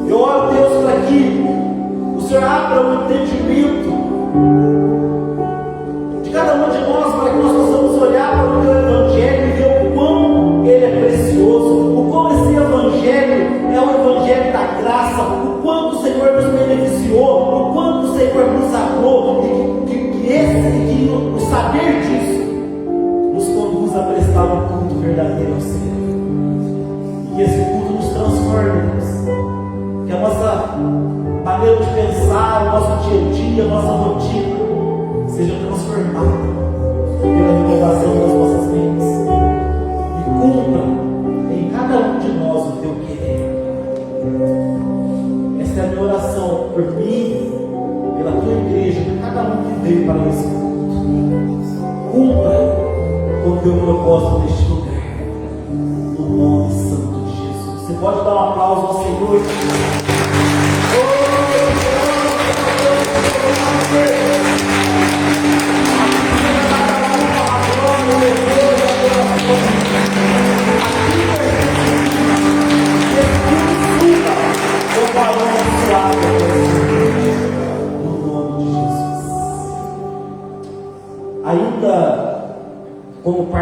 Eu oro, Deus, para que o Senhor abra o entendimento de cada um de nós, para que nós possamos olhar para o teu Evangelho e ver o quão ele é precioso, o quão esse Evangelho é o Evangelho da graça, o quanto o Senhor nos beneficiou, o quanto o Senhor nos amou, e que o saber disso nos conduz a prestar um culto verdadeiro ao Senhor. E que esse culto nos transforme, Deus. Que a nossa maneira de pensar, o nosso dia a dia, a nossa rotina seja transformada pela renovação das nossas mentes. E cumpra em cada um de nós o teu querer. Esta é a minha oração por mim, pela tua igreja, por cada um que veio para esse culto. Cumpra com o teu propósito neste lugar, no nome santo de Jesus. Você pode dar um aplauso ao Senhor? Oh,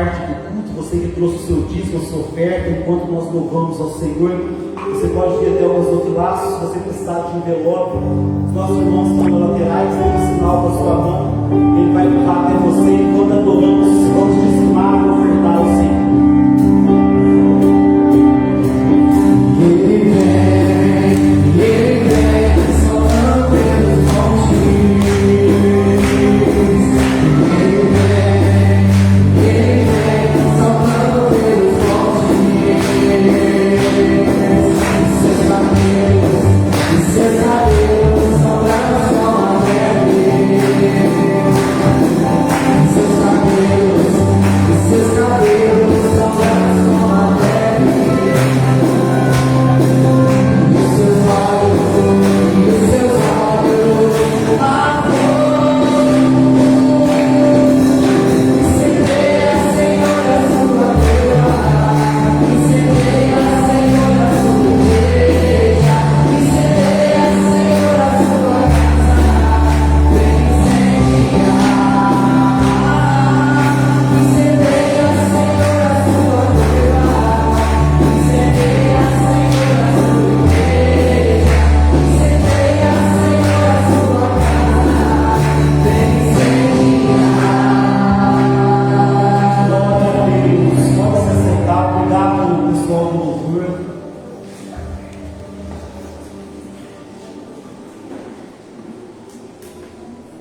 parte do culto, você que trouxe o seu dízimo, a sua oferta, enquanto nós louvamos ao Senhor, você pode vir até alguns outros laços. Se você precisar de envelope, os nossos irmãos estão nas laterais, dando sinal com a sua mão, ele vai empurrar até você. Enquanto adoramos, vamos dizimar e ofertar ao Senhor.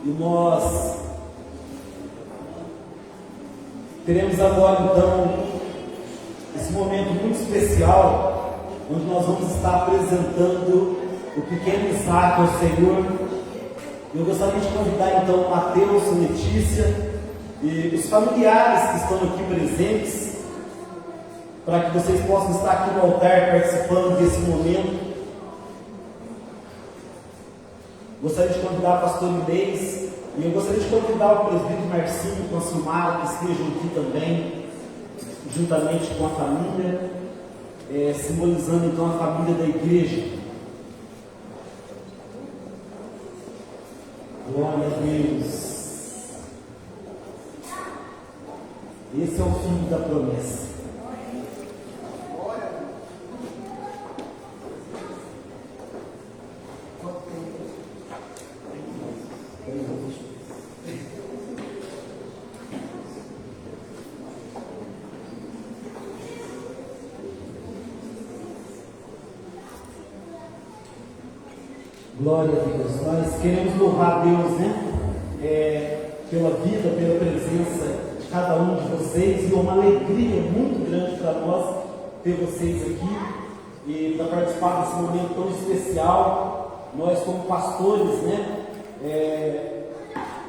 E nós teremos agora então esse momento muito especial, onde nós vamos estar apresentando o pequeno Isaac ao Senhor. Eu gostaria de convidar então o Mateus, a Letícia e os familiares que estão aqui presentes, para que vocês possam estar aqui no altar participando desse momento. Gostaria de convidar o pastor Inês e eu gostaria de convidar o presbítero Marcinho com a Silmara, que estejam aqui também, juntamente com a família, simbolizando então a família da igreja. Glória a Deus. Esse é o fim da promessa. Glória a Deus. Nós queremos louvar a Deus, pela vida, pela presença de cada um de vocês, e é uma alegria muito grande para nós ter vocês aqui e para participar desse momento tão especial. Nós, como pastores,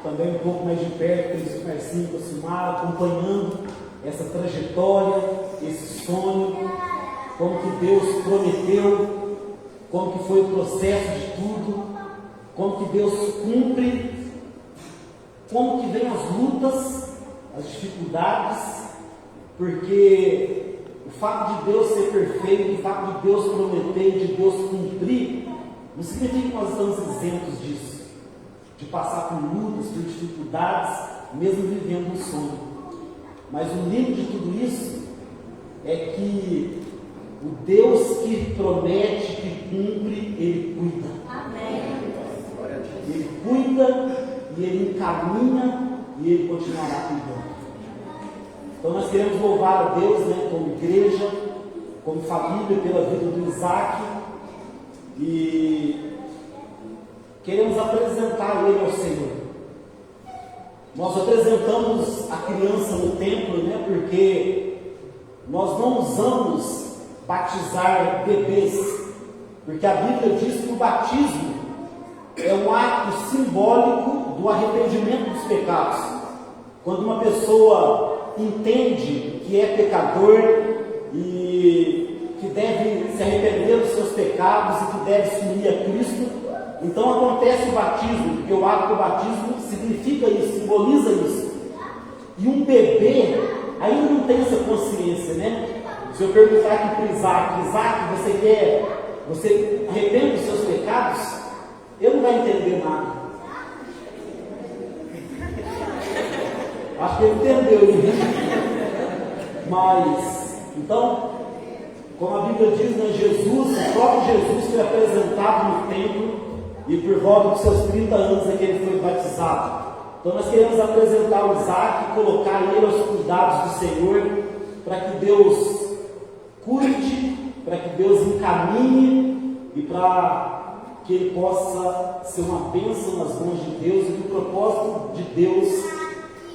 também um pouco mais de perto, temos o Marcinho e o Silmar acompanhando essa trajetória, esse sonho, como que Deus prometeu, como que foi o processo de tudo, como que Deus cumpre, como que vem as lutas, as dificuldades, porque o fato de Deus ser perfeito, o fato de Deus prometer, de Deus cumprir, não significa que nós estamos isentos disso, de passar por lutas, por dificuldades, mesmo vivendo um sonho. Mas o lindo de tudo isso é que o Deus que promete, que cumpre, Ele cuida. Amém. Ele cuida e Ele encaminha e Ele continuará cuidando. Então nós queremos louvar a Deus, como igreja, como família, pela vida do Isaac, e queremos apresentar Ele ao Senhor. Nós apresentamos a criança no templo, porque nós não usamos batizar bebês, porque a Bíblia diz que o batismo é um ato simbólico do arrependimento dos pecados. Quando uma pessoa entende que é pecador e que deve se arrepender dos seus pecados e que deve se unir a Cristo, então acontece o batismo, porque o ato do batismo significa isso, simboliza isso. E um bebê ainda não tem essa consciência, Se eu perguntar aqui para Isaac, você arrepende dos seus pecados? Ele não vai entender nada. Acho que ele entendeu, Mas, então, como a Bíblia diz, né, o próprio Jesus foi apresentado no templo e por volta dos seus 30 anos é que ele foi batizado. Então nós queremos apresentar o Isaac e colocar ele aos cuidados do Senhor, para que Deus cuide, para que Deus encaminhe e para que ele possa ser uma bênção nas mãos de Deus, e que o propósito de Deus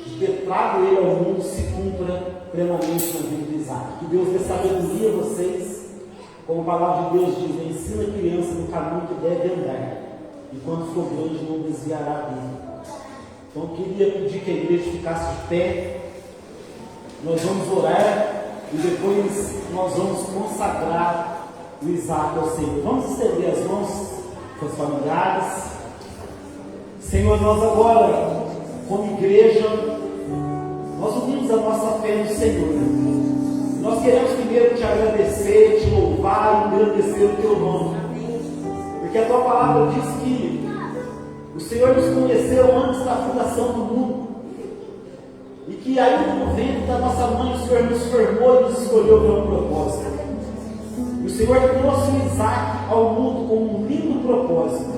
de ter trago ele ao mundo se cumpra plenamente na vida de Isaac. Que Deus dê sabedoria a vocês, como a palavra de Deus diz: ensina a criança no caminho que deve andar, e quando for grande não desviará dele. Então eu queria pedir que a igreja ficasse de pé. Nós vamos orar e depois nós vamos consagrar o Isaac ao Senhor. Vamos estender as mãos para os familiares. Senhor, nós agora, como igreja, nós unimos a nossa fé no Senhor. Nós queremos primeiro te agradecer, te louvar e engrandecer o teu nome, porque a tua palavra diz que o Senhor nos conheceu antes da fundação do mundo, e que ainda no ventre da nossa mãe o Senhor nos formou e nos escolheu para um propósito. E o Senhor trouxe o Isaac ao mundo com um lindo propósito.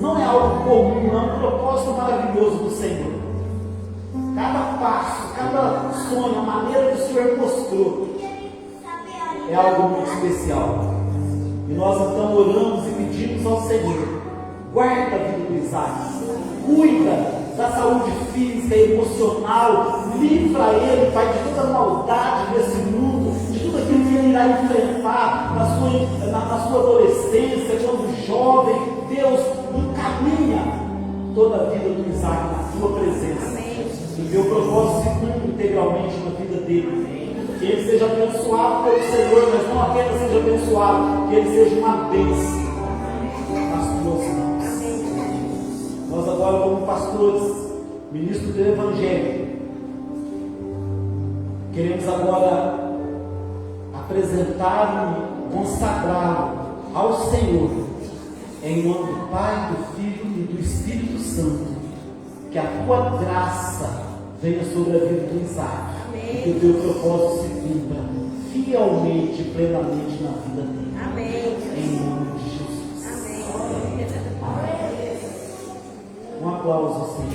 Não é algo comum, é um propósito maravilhoso do Senhor. Cada passo, cada sonho, a maneira que o Senhor mostrou é algo muito especial. E nós então oramos e pedimos ao Senhor: guarda a vida do Isaac, cuida da saúde física e emocional, livra ele, Pai, de toda a maldade desse mundo, de tudo aquilo que ele irá enfrentar na sua adolescência, quando jovem. Deus, encaminha toda a vida do Isaac na sua presença. E meu propósito se cumpre integralmente na vida dele. Que ele seja abençoado pelo Senhor, mas não apenas seja abençoado, que ele seja uma bênção nas tuas mãos. Nós agora, como pastores, ministros do Evangelho, queremos agora apresentá-lo e consagrá-lo ao Senhor, em nome do Pai, do Filho e do Espírito Santo. Que a tua graça venha sobre a vida do Isaac, e que o teu propósito se cumpra fielmente e plenamente na vida dele. Amém. Em nome de Jesus. Amém. Um aplauso ao Senhor.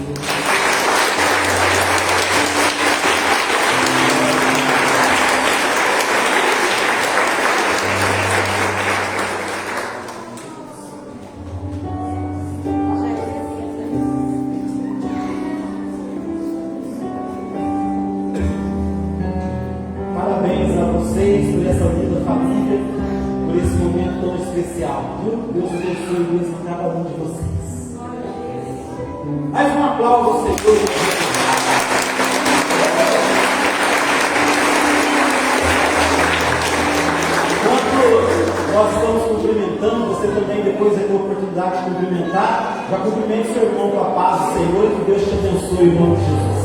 Parabéns a vocês por essa linda família, por esse momento tão especial. Deus abençoe mesmo cada um de vocês. Mais um aplauso ao Senhor. Enquanto nós estamos cumprimentando, você também depois vai ter a oportunidade de cumprimentar. Já cumprimente seu irmão com a paz do Senhor, e que Deus te abençoe em nome de Jesus.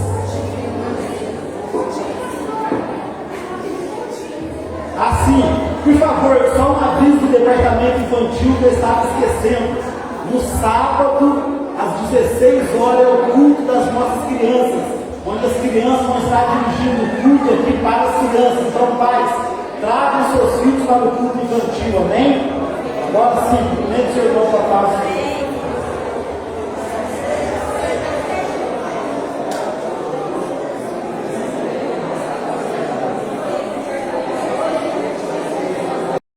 Assim, por favor, só um aviso do departamento infantil que eu estava esquecendo. No sábado, às 16 horas, é o culto das nossas crianças, onde as crianças vão estar dirigindo o culto aqui para as crianças. Então, pais, tragam seus filhos para o culto infantil, amém? Agora sim, cumprimente seu irmão com a paz.